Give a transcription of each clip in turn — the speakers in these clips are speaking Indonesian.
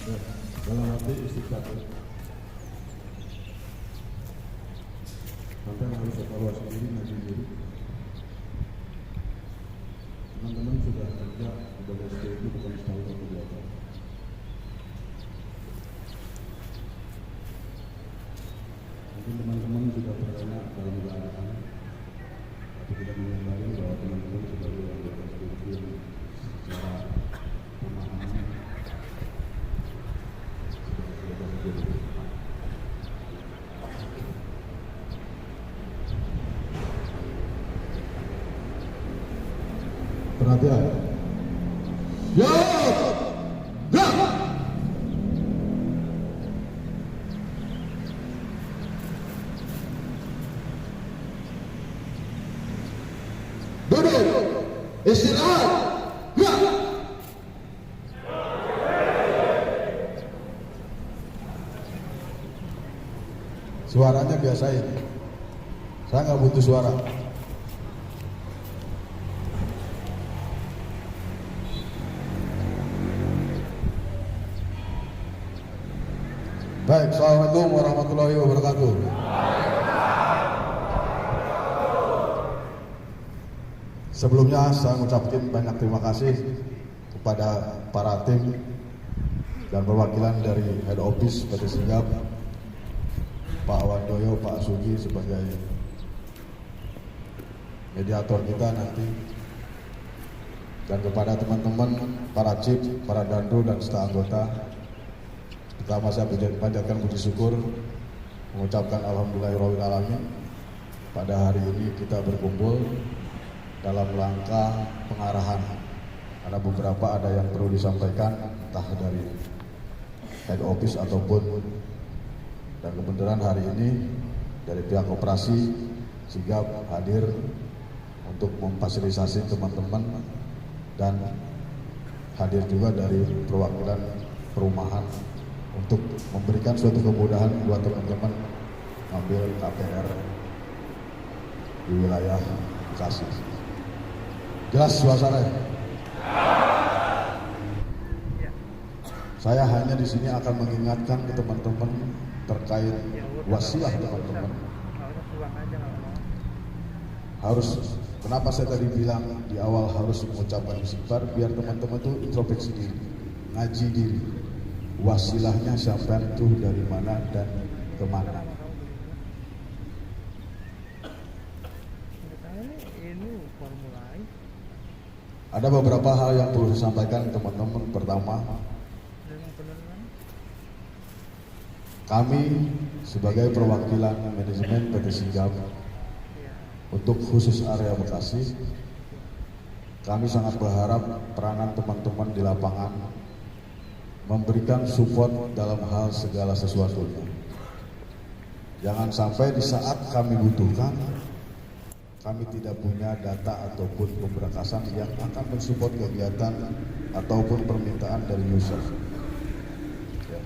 Ya, dalam hati istiqomah. Sampai harus evaluasi diri, ngaji diri. Teman-teman sudah kerja sebagai SPU itu bukan setahun atau 2 tahun. Mungkin teman-teman sudah bertanya dalam keadaan, tapi tidak menyadari bahwa teman-teman sebagai anggota SPU yang secara pemahaman sudah menjadi. Perhatian. Ya. Ya. Duduk. Istirahat. Ya. Suaranya biasain. Saya nggak butuh suara. Baik, assalamualaikum warahmatullahi wabarakatuh. Sebelumnya saya mengucapkan banyak terima kasih kepada para tim dan perwakilan dari Head Office PT Sigap, Pak Wandoyo, Pak Sugi sebagai mediator kita nanti, dan kepada teman-teman para chief, para dandu dan staf anggota. Pertama saya panjatkan puji syukur, mengucapkan alhamdulillahirrahmanirrahim. Pada hari ini kita berkumpul dalam rangka pengarahan. Ada beberapa yang perlu disampaikan, entah dari head office ataupun, dan kebetulan hari ini dari pihak operasi Sigap hadir untuk memfasilitasi teman-teman, dan hadir juga dari perwakilan perumahan untuk memberikan suatu kemudahan buat teman-teman ambil KPR di wilayah Bekasi. Jelas suasananya? Saya hanya di sini akan mengingatkan ke teman-teman terkait wasilah teman-teman. Harus, kenapa saya tadi bilang di awal harus mengucapkan istighfar, biar teman-teman itu introspeksi diri, ngaji diri. Wasilahnya siapa itu, dari mana dan kemana. Ada beberapa hal yang perlu disampaikan teman-teman. Pertama, kami sebagai perwakilan manajemen PT Sigap untuk khusus area Bekasi, kami sangat berharap peranan teman-teman di lapangan memberikan support dalam hal segala sesuatunya. Jangan sampai di saat kami butuhkan, kami tidak punya data ataupun pemberakasan yang akan mensupport kegiatan ataupun permintaan dari user. Ya.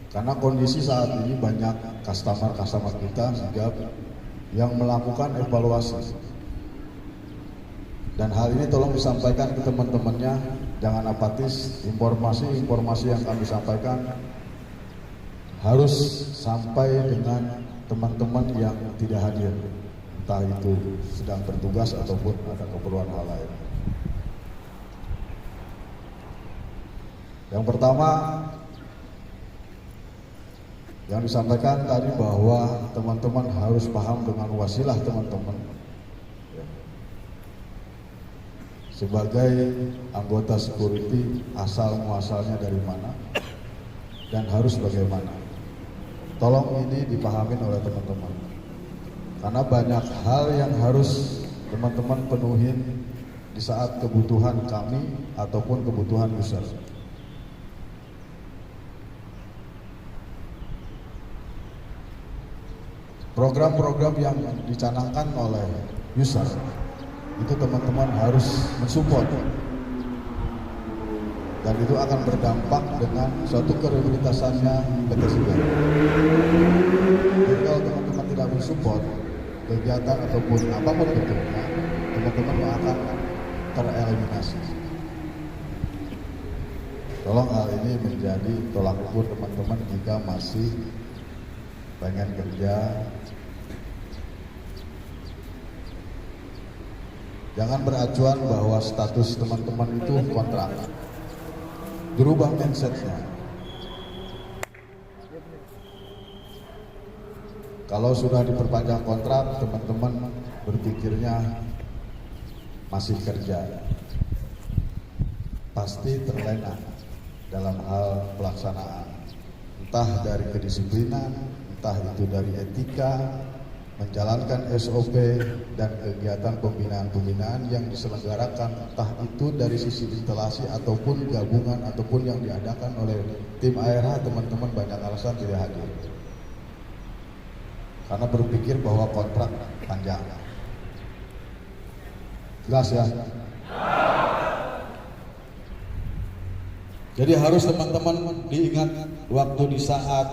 Karena kondisi saat ini banyak customer kita Sigap yang melakukan evaluasi. Dan hal ini tolong disampaikan ke teman-temannya, jangan apatis. Informasi yang kami sampaikan harus sampai dengan teman-teman yang tidak hadir, entah itu sedang bertugas ataupun ada keperluan hal lain. Yang pertama yang disampaikan tadi bahwa teman-teman harus paham dengan wasilah teman-teman sebagai anggota security, asal muasalnya dari mana dan harus bagaimana. Tolong ini dipahamin oleh teman-teman, karena banyak hal yang harus teman-teman penuhin di saat kebutuhan kami ataupun kebutuhan user. Program-program yang dicanangkan oleh user itu teman-teman harus mensupport, dan itu akan berdampak dengan suatu kredibilitasannya PT Sigap. Jadi kalau teman-teman tidak mensupport kegiatan ataupun apapun bentuknya, teman-teman akan tereliminasi. Tolong hal ini menjadi tolak ukur teman-teman jika masih pengen kerja. Jangan beracuan bahwa status teman-teman itu kontrak. Berubah mindsetnya. Kalau sudah diperpanjang kontrak, teman-teman berpikirnya masih kerja, pasti terlena dalam hal pelaksanaan, entah dari kedisiplinan, entah itu dari etika, menjalankan SOP dan kegiatan pembinaan-pembinaan yang diselenggarakan, entah itu dari sisi instalasi ataupun gabungan ataupun yang diadakan oleh tim ARH. Teman-teman banyak alasan tidak hadir karena berpikir bahwa kontrak panjang. Jelas ya? Jadi harus teman-teman diingat waktu di saat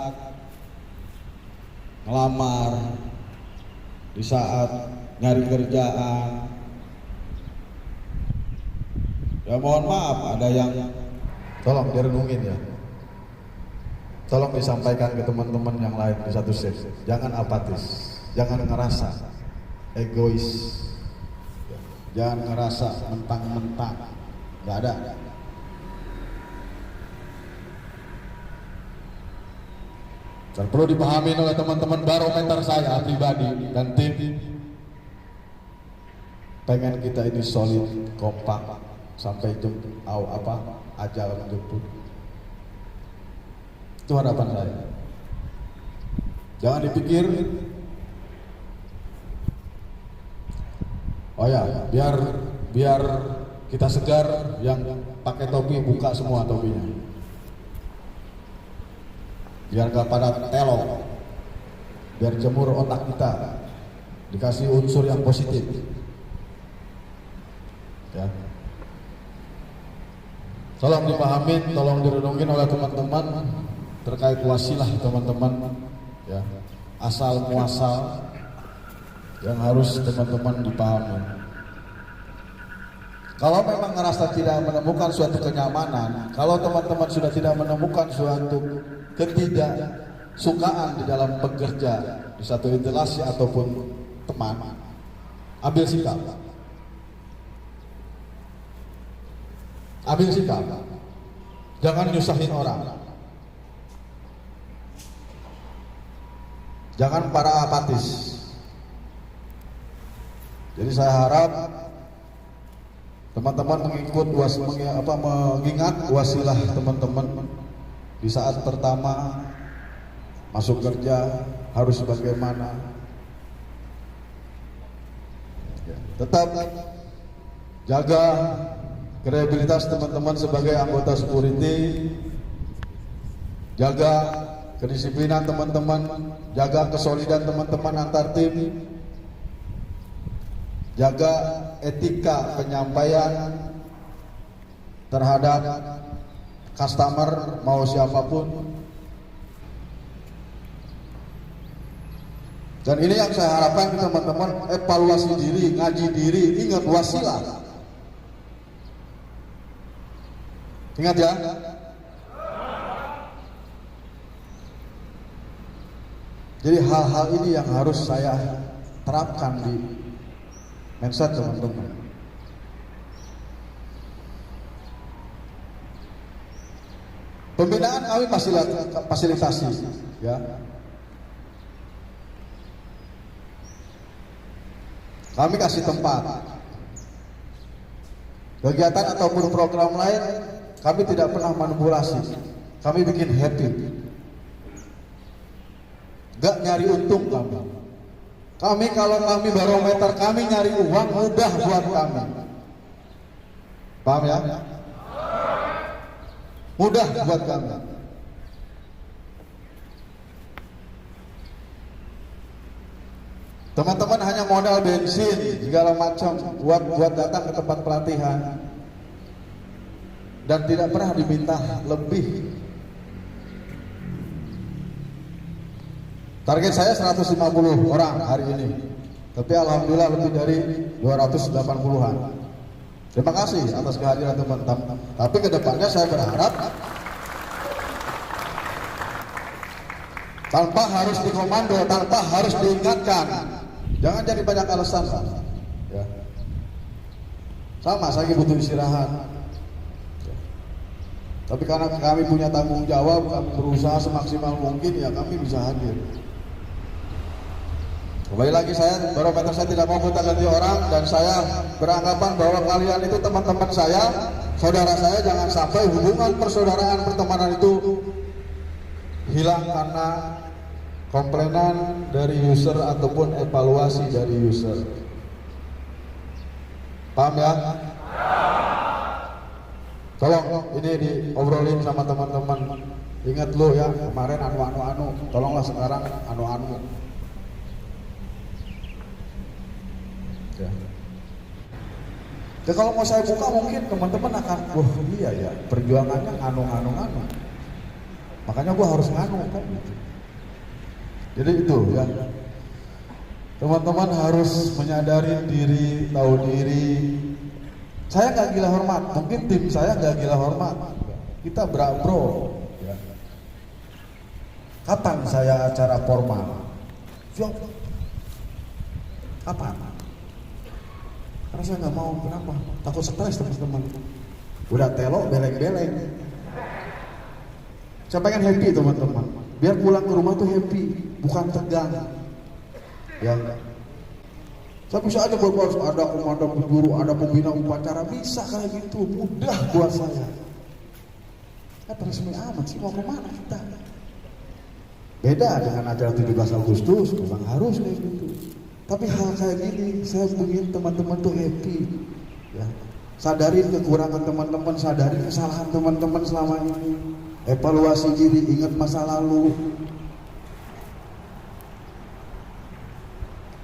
ngelamar, di saat nyari kerjaan. Ya mohon maaf, ada yang tolong direnungin ya. Tolong disampaikan ke teman-teman yang lain di satu sesi. Jangan apatis, jangan ngerasa egois, jangan ngerasa mentang-mentang, nggak ada. Dan perlu dipahami oleh teman-teman, barometer saya pribadi dan tim, pengen kita ini solid, kompak sampai ajal menjemput. Itu harapan saya. Jangan dipikir, oh ya, biar kita segar, yang pakai topi buka semua topinya. Biar gak pada telok, biar jemur otak kita, dikasih unsur yang positif. Ya. Tolong dipahamin, tolong direnungin oleh teman-teman terkait wasilah teman-teman, ya, asal muasal yang harus teman-teman dipahami. Kalau memang ngerasa tidak menemukan suatu kenyamanan, kalau teman-teman sudah tidak menemukan suatu ketidaksukaan di dalam bekerja di satu instalasi ataupun teman, ambil sikap. Ambil sikap. Jangan nyusahin orang. Jangan para apatis. Jadi saya harap teman-teman mengingat wasilah teman-teman di saat pertama masuk kerja harus bagaimana. Tetap jaga kredibilitas teman-teman sebagai anggota security, jaga kedisiplinan teman-teman, jaga kesolidan teman-teman antar tim, jaga etika penyampaian terhadap customer mau siapapun. Dan ini yang saya harapkan teman-teman, evaluasi diri, ngaji diri, ingat wasilah. Ingat ya. Jadi hal-hal ini yang harus saya terapkan di mindset teman-teman. Pembinaan kami fasilitasi, ya. Kami kasih tempat. Kegiatan ataupun program lain kami tidak pernah manipulasi. Kami bikin happy. Gak nyari untung kami. Kami kalau kami barometer kami nyari uang mudah buat kami. Paham ya? Mudah buat kami. Teman-teman hanya modal bensin segala macam buat datang ke tempat pelatihan dan tidak pernah diminta lebih. Target saya 150 orang hari ini, tapi alhamdulillah lebih dari 280-an. Terima kasih atas kehadiran teman-teman. Tapi kedepannya saya berharap tanpa harus dikomando, tanpa harus diingatkan. Jangan jadi banyak alasan, Pak. Ya. Sama, saya butuh istirahat. Ya. Tapi karena kami punya tanggung jawab, kami berusaha semaksimal mungkin, ya kami bisa hadir. Kembali lagi barometer saya tidak mau gonta-ganti orang, dan saya beranggapan bahwa kalian itu teman-teman saya, saudara saya. Jangan sampai hubungan persaudaraan pertemanan itu hilang karena komplainan dari user ataupun evaluasi dari user. Paham ya? Tolong ini diobrolin sama teman-teman. Ingat lo ya, kemarin anu, tolonglah sekarang anu. Ya. Ya kalau mau saya buka mungkin teman-teman akan, wah iya ya, perjuangannya anu. Makanya gua harus nganu kan gitu. Jadi itu ya. Teman-teman harus menyadari diri, tahu diri. Saya nggak gila hormat, mungkin tim saya nggak gila hormat. Kita bro. Ya. Kapan saya acara formal? Kapan? Karena saya nggak mau, kenapa? Takut stres teman-teman. Udah telok beleng-beleng. Saya pengen happy teman-teman. Biar pulang ke rumah tuh happy, bukan tegang. Ya. Saya bisa aja harus ada komandan penjuru, ada pembina upacara, bisa kayak gitu, mudah buat saya. Resmi amat sih, mau kemana kita? Beda dengan acara 17 Agustus, memang harus kayak gitu. Tapi hal kayak gini, saya ingin teman-teman tuh happy. Ya. Sadarin kekurangan teman-teman, sadarin kesalahan teman-teman selama ini. Evaluasi diri, ingat masa lalu.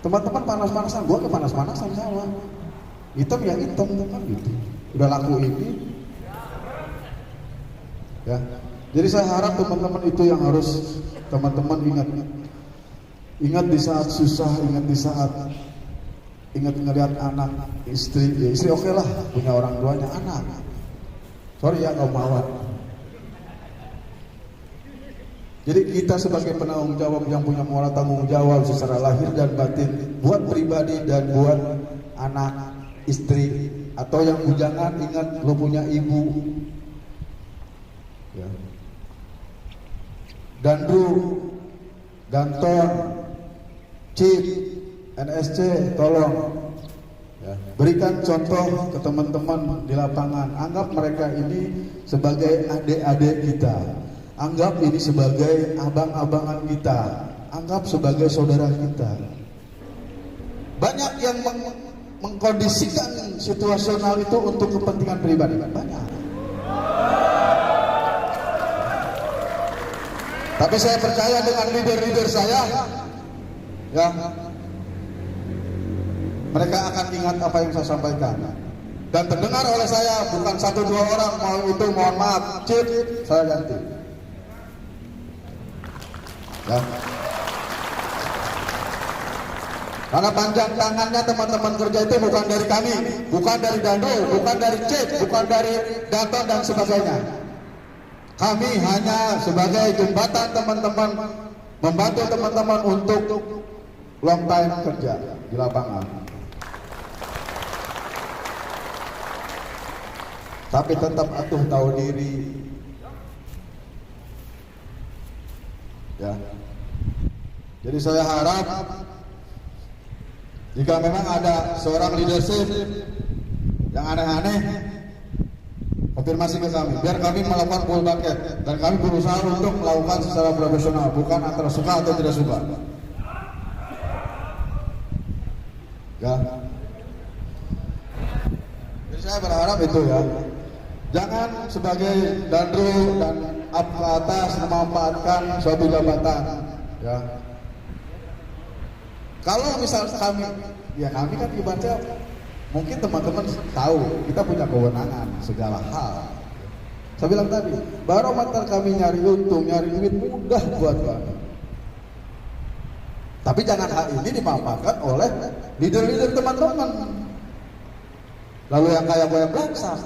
Teman-teman panas-panasan, gua kepanas-panasan sama. Hitam ya hitam kan gitu. Udah laku ini. Ya. Jadi saya harap teman-teman itu yang harus teman-teman ingat. Ingat di saat susah, ingat ngelihat anak, istri, ya istri oke lah, punya orang tuanya, anak. Sorry ya kaum mawar. Jadi kita sebagai penanggung jawab yang punya moral tanggung jawab secara lahir dan batin, buat pribadi dan buat anak, istri, atau yang bujangan, ingat lo punya ibu. Ya. Dandu, Ganton, Cip, NSC, tolong ya, berikan contoh ke teman-teman di lapangan. Anggap mereka ini sebagai adik-adik kita, anggap ini sebagai abang-abangan kita, anggap sebagai saudara kita. Banyak yang mengkondisikan situasional itu untuk kepentingan pribadi, banyak. Tapi saya percaya dengan leader-leader saya, ya, mereka akan ingat apa yang saya sampaikan dan terdengar oleh saya, bukan 1-2 orang. Mau itu mohon maaf, Cip, saya ganti. Ya. Karena panjang tangannya teman-teman kerja itu bukan dari kami, bukan dari Dandu, bukan dari Cip, bukan dari Gatot dan sebagainya. Kami hanya sebagai jembatan teman-teman, membantu teman-teman untuk long time kerja di lapangan. Tapi tetap atuh tahu diri. Ya. Jadi saya harap jika memang ada seorang leadership yang aneh-aneh, konfirmasi ke kami, biar kami melakukan full bucket dan kami berusaha untuk melakukan secara profesional, bukan antara suka atau tidak suka. Ya. Jadi saya berharap itu ya. Jangan sebagai dandru dan up ke atas memanfaatkan suatu jabatan. Ya. Kalau misal kami kan ibaratnya mungkin teman-teman tahu kita punya kewenangan segala hal. Saya bilang tadi, barometer kami nyari untung, nyari duit mudah buat kami. Tapi jangan hal ini dimanfaatkan oleh leader-leader teman-teman. lalu yang kaya goyang belangsak.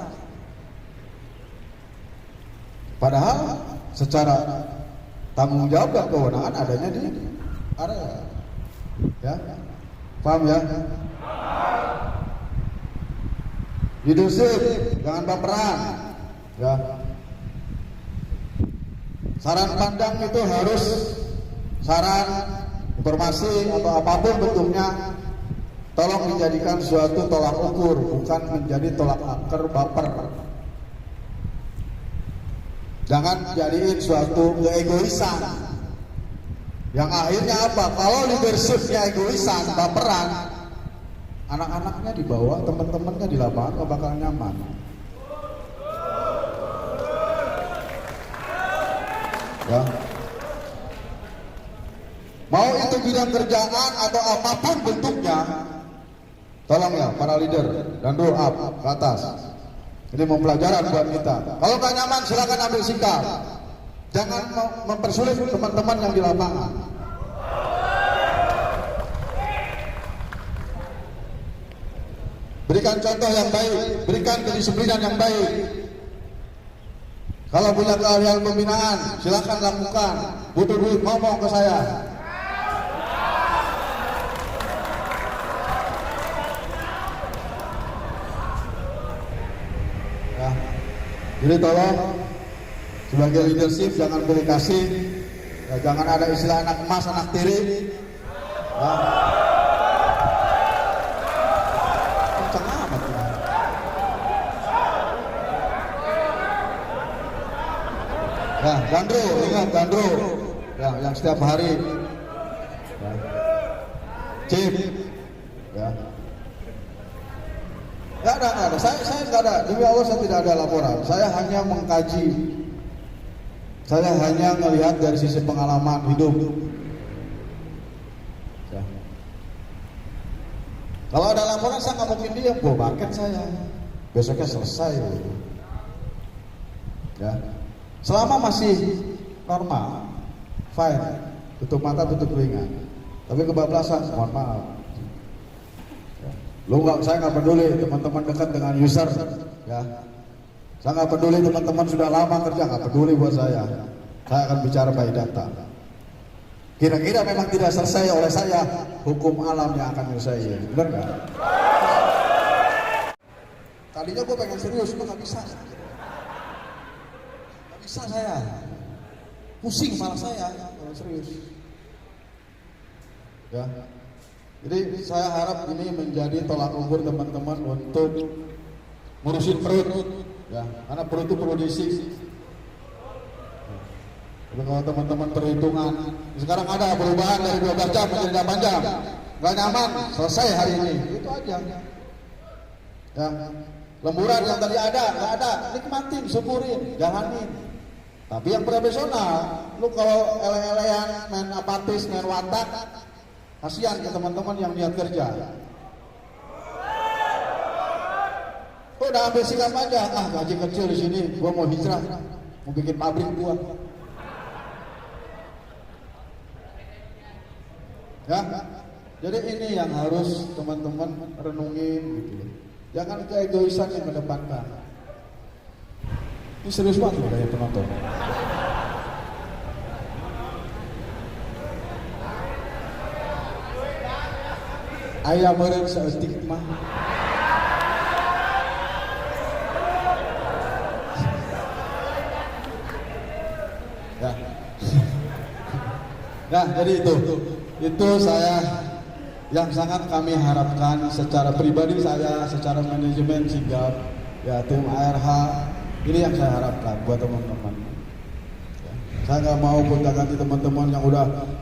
Padahal secara tanggung jawab dan kewenangan adanya di area. Ya, paham ya? Leadership, jangan baperan. Ya. Saran pandang itu harus saran, informasi atau apapun bentuknya, tolong dijadikan suatu tolak ukur, bukan menjadi tolak ukur baper. Jangan jadiin suatu keegoisan. Yang akhirnya apa? Kalau leadershipnya egoisan, baperan, anak-anaknya di bawah, teman-temannya di lapangan gak bakal nyaman. Ya. Mau itu bidang kerjaan atau apapun bentuknya, tolong ya para leader dan roll up ke atas. Ini pembelajaran buat kita. Kalau gak nyaman silakan ambil sikap. Jangan mempersulit teman-teman yang di lapangan. Berikan contoh yang baik, berikan kedisiplinan yang baik. Kalau punya keahlian pembinaan, silakan lakukan. Butuh duit, ngomong ke saya. Ya. Jadi tolong sebagai leadership jangan pilih kasih, ya, jangan ada istilah anak emas, anak tiri. Ya. Kenceng amat ya. Ya, Gandro, ingat Gandro, ya, yang setiap hari, ya. Chief, ya. Nggak ada. Saya nggak ada. Demi Allah saya tidak ada laporan. Saya hanya mengkaji. Saya hanya melihat dari sisi pengalaman hidup. Ya. Kalau ada laporan saya nggak mungkin diam. Bawa paket saya. Besoknya selesai. Ya. Selama masih normal, fine. Tutup mata, tutup telinga. Tapi kebablasan, mohon maaf. Saya nggak peduli teman-teman dekat dengan user, ya. Saya nggak peduli teman-teman sudah lama kerja, nggak peduli buat saya. Saya akan bicara by data. Kira-kira memang tidak selesai oleh saya, hukum alam yang akan menyelesaikan. Benar nggak? Tadinya gue pengen serius, gue nggak bisa. Nggak bisa saya. Pusing malah saya kalau serius. Ya. Jadi saya harap ini menjadi tolak ukur teman-teman untuk ngurusin perut, ya, karena perut itu perlu diisi. Jadi kalau teman-teman perhitungan, sekarang ada perubahan dari 12 jam menjadi 8 jam, nggak nyaman, selesai hari ini, itu aja. Ya, lemburan yang tadi ada, nggak ada, nikmatin, syukurin, jalanin. Tapi yang profesional, lu kalau ele-elean, main apatis, main watak, kasihan ke teman-teman yang niat kerja. Udah ambil sikap aja, gaji kecil di sini, gua mau hijrah, mau bikin pabrik gua. Ya, jadi ini yang harus teman-teman renungin gitu. Jangan keegoisan yang mendepankan. Ini serius banget loh kayak penonton. Ayah meren seestigma. Ya. Ya, jadi itu saya yang sangat kami harapkan secara pribadi saya, secara manajemen sigap, ya tim ARH, ini yang saya harapkan buat teman-teman. Saya nggak mau gonta-ganti teman-teman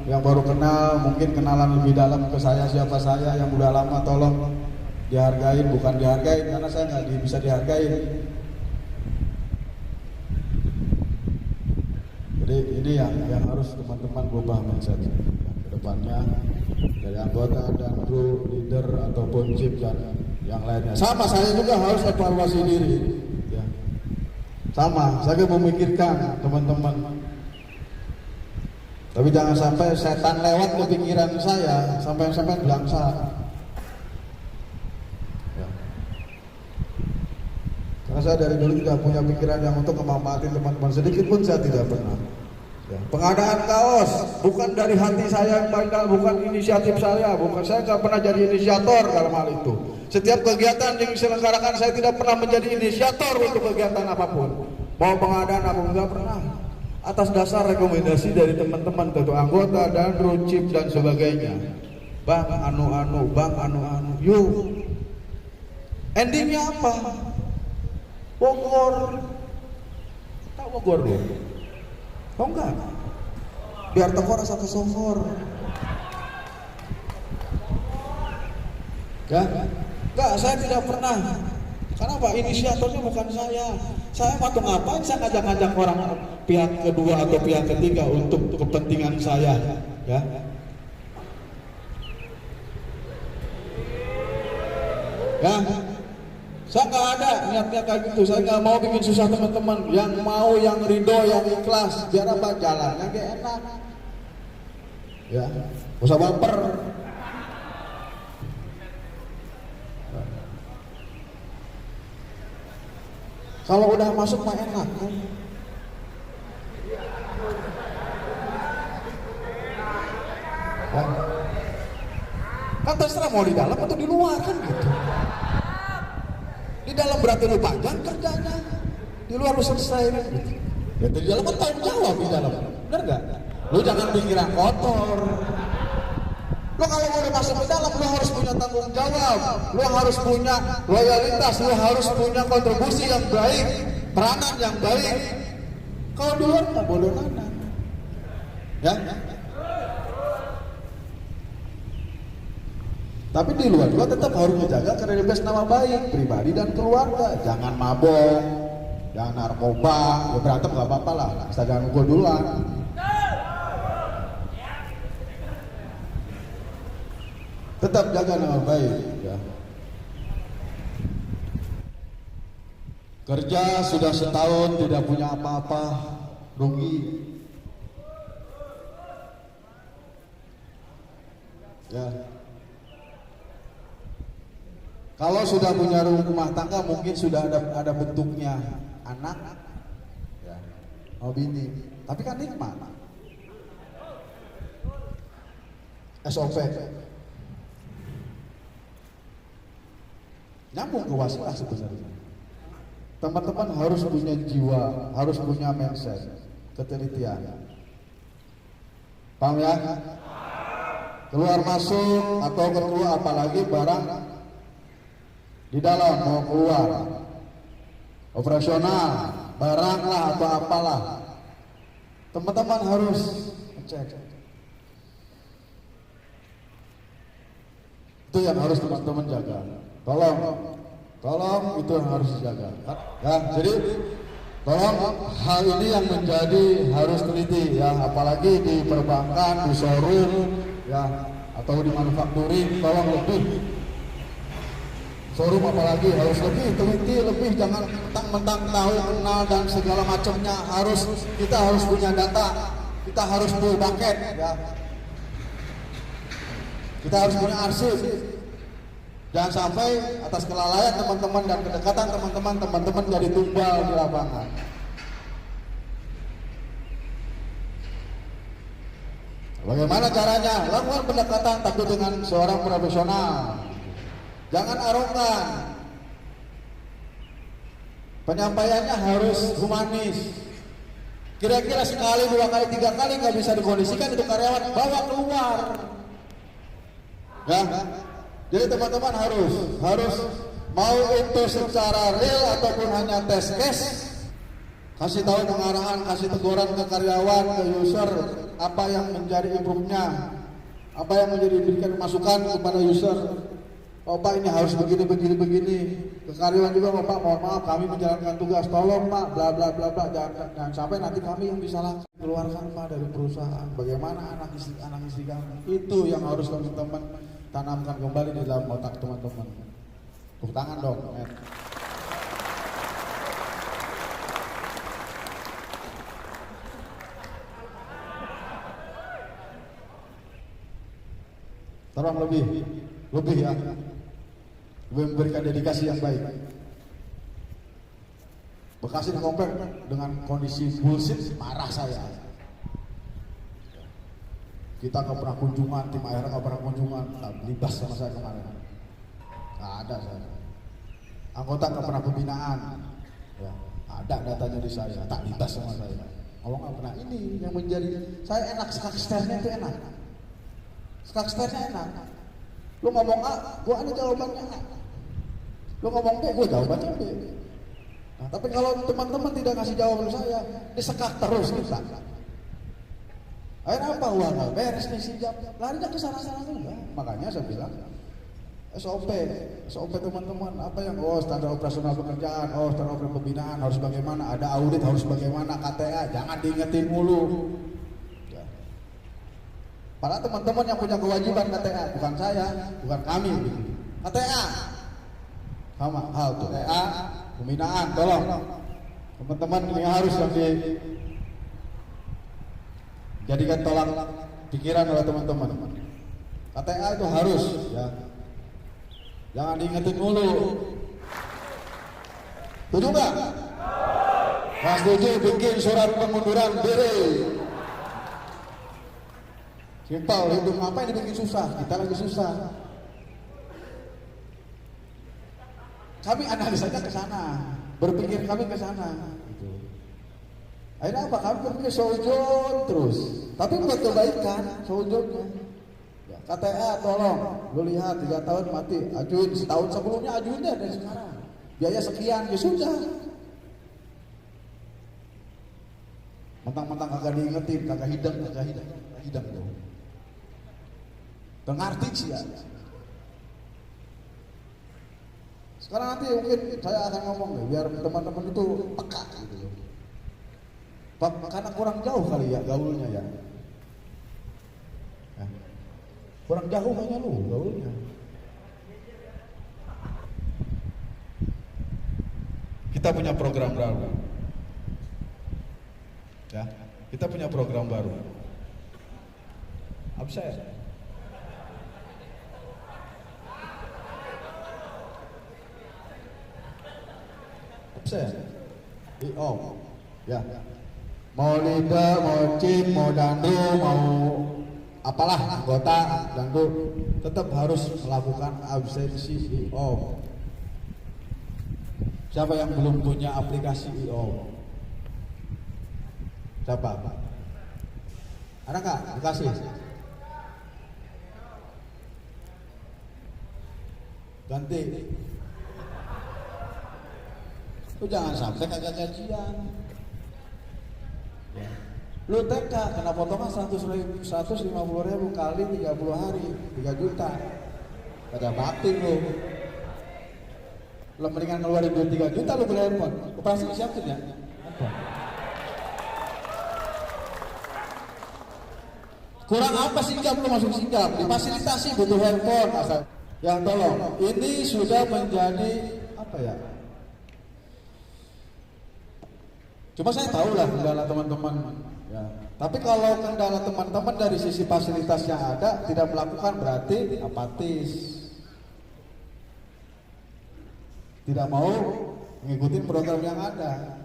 yang baru kenal, mungkin kenalan lebih dalam ke saya siapa saya, yang udah lama tolong dihargain, bukan dihargain karena saya nggak bisa dihargain. Jadi ini yang harus teman-teman berubah mindset ke depannya dari anggota dan kru, leader ataupun chief dan yang lainnya. Sama saya juga harus evaluasi diri, ya. Sama, saya memikirkan teman-teman. Tapi jangan sampai setan lewat ke pikiran saya sampai belangsa. Ya. Karena saya dari dulu tidak punya pikiran yang untuk memanfaatkan teman-teman, sedikit pun saya tidak pernah. Ya. Pengadaan kaos bukan dari hati saya yang bangga, bukan inisiatif saya, bukan, saya nggak pernah jadi inisiator dalam hal itu. Setiap kegiatan yang diselenggarakan saya tidak pernah menjadi inisiator untuk kegiatan apapun. Mau pengadaan apa enggak pernah. Atas dasar rekomendasi dari teman-teman, ketua anggota dan rucip dan sebagainya. Bang anu-anu, bang anu-anu, yuk. Endingnya apa? Bogor. Tahu Bogor loh? Tahu enggak? Biar toko rasa kesongkor. Ya? Enggak, saya tidak pernah. Kenapa? Inisiatornya bukan saya. Saya waktu ngapain saya ngajak-ngajak orang pihak kedua atau pihak ketiga untuk kepentingan saya, ya? Ya, saya nggak ada niatnya kayak gitu. Saya nggak mau bikin susah teman-teman. Yang mau, yang ridho, yang ikhlas, biar apa jalannya kayak enak. Ya, nggak usah baper. Kalau udah masuk mah enak kan? Kan terserah mau di dalam atau di luar kan gitu. Di dalam berarti lu panjang kerjanya, di luar lu selesai kan gitu. Ya di dalam kan tanggung jawab di dalam, bener gak? Lu jangan pikiran kotor. Lu kalau mau masuk ke dalam, lu harus punya tanggung jawab, lu harus punya loyalitas, lu harus punya kontribusi yang baik, peranan yang baik. Kalau di luar nggak boleh mana, ya. Tapi di luar juga tetap harus menjaga kredibilitas nama baik pribadi dan keluarga. Jangan mabok, jangan narkoba, ya berantem nggak apa-apa lah, asal jangan mukul duluan. Tetap jaga nama baik, ya. Kerja sudah setahun tidak punya apa-apa, rugi. Ya. Kalau sudah punya rumah tangga mungkin sudah ada bentuknya anak, ya, mau bini, tapi kan nikmat. SOP. Nyambung ke wasilah sebenarnya. Teman-teman harus punya jiwa, harus punya mindset, ketelitian. Paham ya? Keluar masuk atau keluar apalagi barang di dalam mau keluar, operasional, barang lah atau apalah. Teman-teman harus cek. Itu yang harus teman-teman jaga. Tolong itu yang harus dijaga. Ya, jadi tolong hal ini yang menjadi harus teliti ya, apalagi di perbankan, di showroom ya, atau di manufacturing, tolong lebih. Showroom apalagi harus lebih teliti, lebih jangan mentang-mentang tahu, kenal dan segala macamnya. Kita harus punya data, kita harus punya bucket ya. Kita harus punya arsip. Jangan sampai atas kelalaian teman-teman dan kedekatan teman-teman jadi tumbal di lapangan. Bagaimana caranya? Lakukan pendekatan tapi dengan seorang profesional. Jangan arogan. Penyampaiannya harus humanis. Kira-kira sekali, 2 kali, 3 kali nggak bisa dikondisikan itu karyawan, bawa keluar. Ya. Jadi teman-teman harus mau itu secara real ataupun hanya tes case, kasih tahu pengarahan, kasih teguran ke karyawan, ke user, apa yang menjadi improve-nya, apa yang menjadi diberikan masukan kepada user. Oh Pak, ini harus begini. Ke karyawan juga, Pak, mohon maaf kami menjalankan tugas, tolong Pak, bla bla bla bla, jangan sampai nanti kami yang disalahkan, keluarkan Pak dari perusahaan. Bagaimana anak istri kami? Itu yang harus teman-teman tanamkan kembali di dalam otak teman-teman. Tepuk tangan dong. Tolong lebih ya, lebih memberikan dedikasi yang baik. Bekasi di komplek dengan kondisi bullshit, marah saya. Kita nggak pernah kunjungan, tim akhirnya nggak pernah kunjungan, libas sama saya kemarin. Nggak ada saya. Anggota nggak pernah pembinaan, ya, ada datanya di saya, tak libas sama saya. Ngomong nggak pernah. Ini yang menjadi saya enak, skaksternya itu enak. Skaksternya enak. Lu ngomong A, gua ada jawabannya A. Lu ngomong B, gua jawabannya B. Nah, tapi kalau teman-teman tidak ngasih jawaban saya, disekak terus kita. Akhirnya apa? Wah, nggak beres nih Sinjab. Larinya ke sana-sana juga. Makanya saya bilang SOP teman-teman. Apa yang standar operasional pekerjaan, standar operasional pembinaan harus bagaimana, ada audit harus bagaimana, KTA jangan diingetin mulu. Ya. Padahal teman-teman yang punya kewajiban KTA, bukan saya, bukan kami. KTA sama hal tuh. KTA pembinaan, tolong teman-teman ini harus yang dijadikan tolak pikiran oleh teman-teman. KTA itu harus, ya, jangan diingetin mulu. Setuju nggak? Mas setuju bikin surat pengunduran diri. Simpel, hidup ngapain dibikin susah? Kita lagi susah. Kami analisanya ke sana, berpikir kami ke sana. Gitu. Akhirnya apa? Kami berpikir seujon terus. Tapi buat kebaikan, seujonnya. Ya, KTA tolong, lu lihat 3 tahun mati, ajuin setahun sebelumnya ajuin deh dari sekarang. Biaya sekian, ya sudah. Mentang-mentang kagak diingetin, kagak hidang dong. Dengarti sih ya. Sekarang nanti mungkin saya akan ngomong deh, biar teman-teman itu peka gitu. Karena kurang jauh kali ya gaulnya ya. Kurang jauh kayaknya lu gaulnya. Kita punya program baru. Ya, kita punya program baru. Absen. Ya. Mau leader, mau cip, mau dandu, mau apalah anggota dandu, tetap harus melakukan absensi IO. Siapa yang belum punya aplikasi IO? Siapa? Ada nggak? Dikasih. Ganti. Lu jangan sampai kagak gajian. Ya. Lu TK kena potongan 150.000 kali 30 hari, 3 juta. Kagak bakti lu. Lu mendingan ngeluarin duit 3 juta lu beli handphone. Operasi siapin ya. Kurang apa Sinjab lu masuk Sinjab? Difasilitasi butuh handphone asal. Ya tolong, ini sudah menjadi apa ya? Cuma saya tahu lah kendala teman-teman. Ya. Tapi kalau kendala teman-teman dari sisi fasilitas yang ada tidak melakukan berarti apatis. Tidak mau mengikuti program yang ada.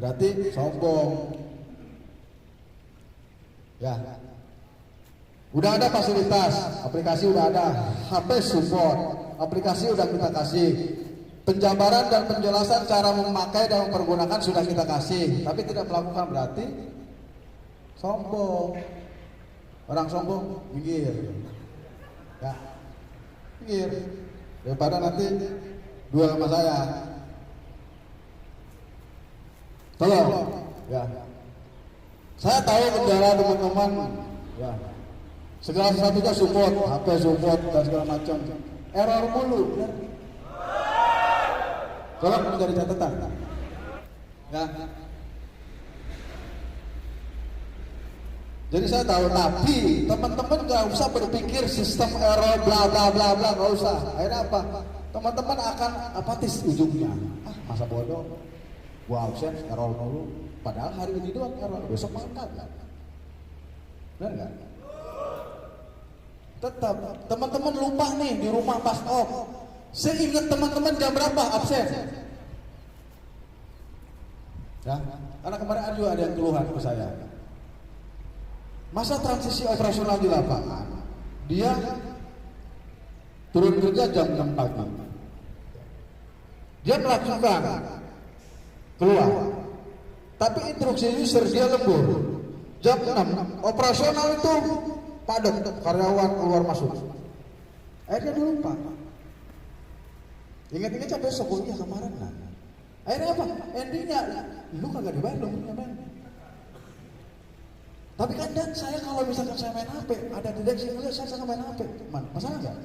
Berarti sombong. Ya. Udah ada fasilitas, aplikasi udah ada, HP support, aplikasi udah kita kasih. Penjabaran dan penjelasan cara memakai dan mempergunakan sudah kita kasih, tapi tidak melakukan berarti sombong. Orang sombong minggir, ya, minggir. Daripada nanti duel sama saya. Tolong, ya. Saya tahu kendala teman-teman, ya. Segala sesuatunya support, HP support dan segala macam. Error mulu. Tolong menjadi catatan. Ya. Jadi saya tahu, tapi teman-teman nggak usah berpikir sistem error bla bla bla bla, nggak usah. Akhirnya apa? Teman-teman akan apatis ujungnya. Masa bodoh. Gua absen error mulu. Padahal hari ini doang error, besok mangkat kan. Benar nggak? Tetap teman-teman lupa nih di rumah pas off. Seingat teman-teman jam berapa absen? Ya, karena kemarin ada yang keluhan ke saya. Masa transisi operasional di lapangan, dia turun kerja jam 6 pagi. Dia melakukan keluar, tapi instruksi user dia lembur. Jam 6 operasional itu padat, karyawan keluar masuk. Akhirnya dia lupa. Ingat-ingat besok, oh iya kemarin lah. Akhirnya apa? Endingnya, lu kagak dibayar dong, ngapain? Tapi kan dan saya kalau misalkan saya main HP, ada deteksi ngeliat saya sangat main HP, masalah nggak?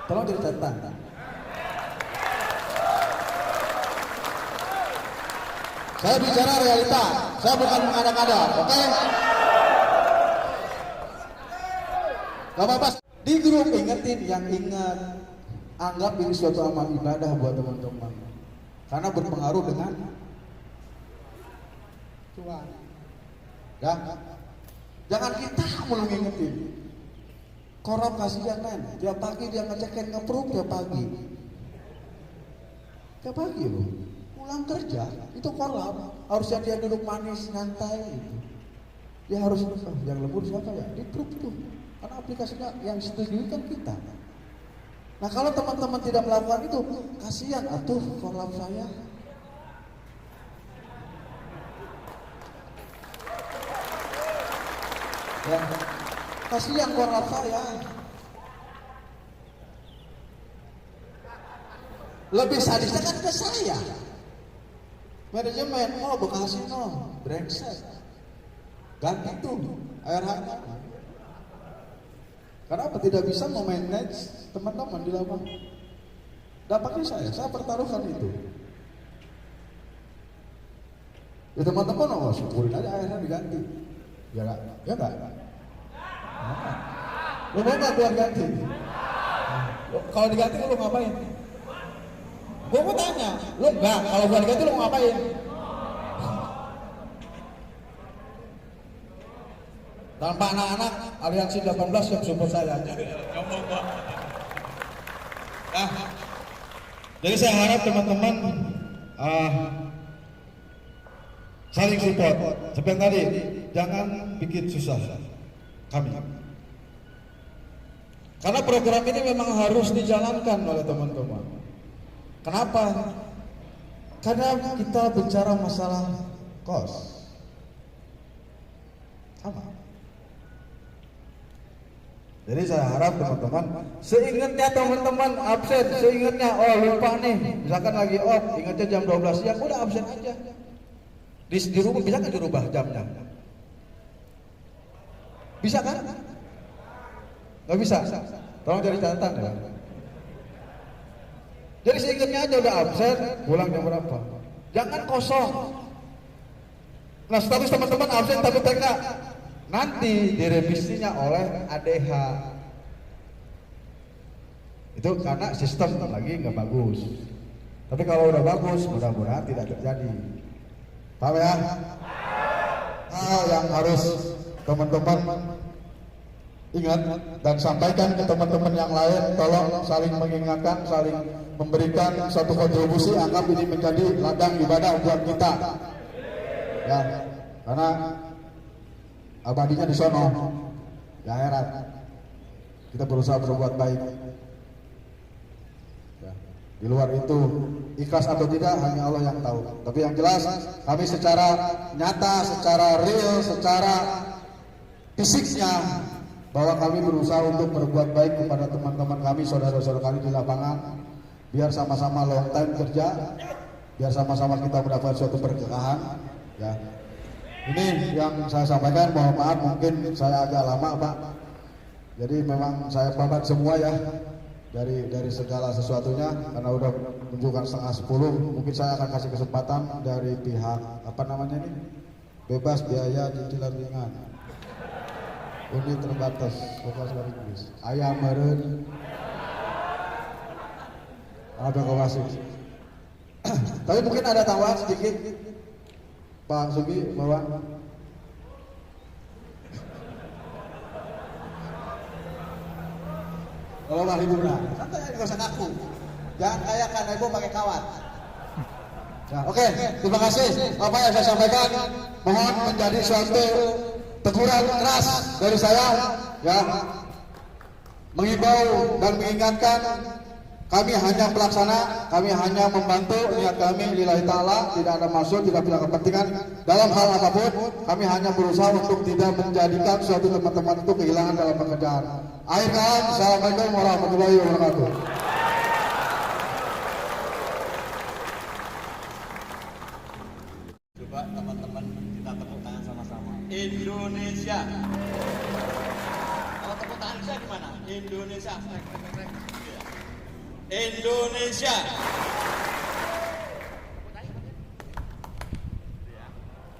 Tolong jadi catatan. Saya bicara realita, saya bukan mengada-ngada, oke? Gak apa-apa. Di grup ingetin yang ingat, anggap ini suatu amal ibadah buat teman-teman. Karena berpengaruh dengan Tuhan. Ya, jangan kita mulu ngingetin. Korup kasihan men, tiap pagi dia ngecekin ngeproof tiap pagi. Tiap pagi loh, pulang kerja itu korup. Harusnya dia duduk manis nyantai gitu. Dia harus yang lembur siapa ya? Di proof tuh, karena aplikasinya yang setujui kan kita. Nah kalau teman-teman tidak melakukan itu, kasihan atuh korup saya. Ya, kasihan korup saya. Lebih sadisnya kan ke saya. Manajemen, oh Bekasi no, brengsek. Ganti tuh air hangat. Kenapa tidak bisa memanage teman-teman di lapangan? Dampaknya saya pertaruhkan itu. Ya teman-teman, oh syukurin aja airnya diganti. Ya enggak? Ya enggak? Lu mau nggak biar ganti? Kalau diganti lu ngapain? Gue mau tanya, lu enggak? Kalau gua diganti lu mau ngapain? Tanpa anak-anak, aliansi 18 siap support saya. Nah, jadi saya harap teman-teman saling support. Seperti tadi, jangan bikin susah kami. Karena program ini memang harus dijalankan oleh teman-teman. Kenapa? Karena kita bicara masalah cost. Sama. Jadi saya harap teman-teman, seingatnya teman-teman absen, seingatnya oh lupa nih, misalkan lagi off, ingatnya jam 12 siang, udah absen aja. Di rumah bisa kan dirubah jamnya? Bisa kan? Gak bisa? Tolong cari catatan ya. Jadi seingatnya aja udah absen, pulang jam berapa? Jangan kosong. Nah status teman-teman absen tapi TK, nanti direvisinya oleh ADH. Itu karena sistem lagi nggak bagus. Tapi kalau udah bagus, mudah-mudahan tidak terjadi. Paham ya? Hal yang harus teman-teman ingat dan sampaikan ke teman-teman yang lain, tolong saling mengingatkan, saling memberikan suatu kontribusi, anggap ini menjadi ladang ibadah buat kita. Ya, karena abadinya di sono, ya akhirat. Kita berusaha berbuat baik. Ya. Di luar itu ikhlas atau tidak hanya Allah yang tahu. Tapi yang jelas kami secara nyata, secara real, secara fisiknya bahwa kami berusaha untuk berbuat baik kepada teman-teman kami, saudara-saudara kami di lapangan, biar sama-sama long time kerja, biar sama-sama kita mendapat suatu berkekahan. Ya. Ini yang saya sampaikan, mohon maaf mungkin saya agak lama Pak. Jadi memang saya pamit semua ya dari segala sesuatunya karena udah menunjukkan 9:30. Mungkin saya akan kasih kesempatan dari pihak apa namanya ini, bebas biaya cicilan ringan, unit terbatas, vokal suara Inggris, ayam meren, ada kawasin. Tapi mungkin ada tambahan sedikit. Pak Sugi, bawa. Kalau Pak Ibu santai, nggak usah ngaku. Jangan kayak kan Ibu pakai kawat. Ya, oke, terima kasih. Apa yang saya sampaikan mohon menjadi suatu teguran keras dari saya, ya, mengimbau dan mengingatkan. Kami hanya pelaksana, kami hanya membantu, niat kami lillahi ta'ala, tidak ada maksud, tidak punya kepentingan dalam hal apapun. Kami hanya berusaha untuk tidak menjadikan suatu teman-teman itu kehilangan dalam pekerjaan. Akhir kalam, assalamualaikum warahmatullahi wabarakatuh. Coba teman-teman kita tepuk tangan sama-sama. Indonesia. Kalau tepuk tangan bisa gimana? Indonesia. Indonesia.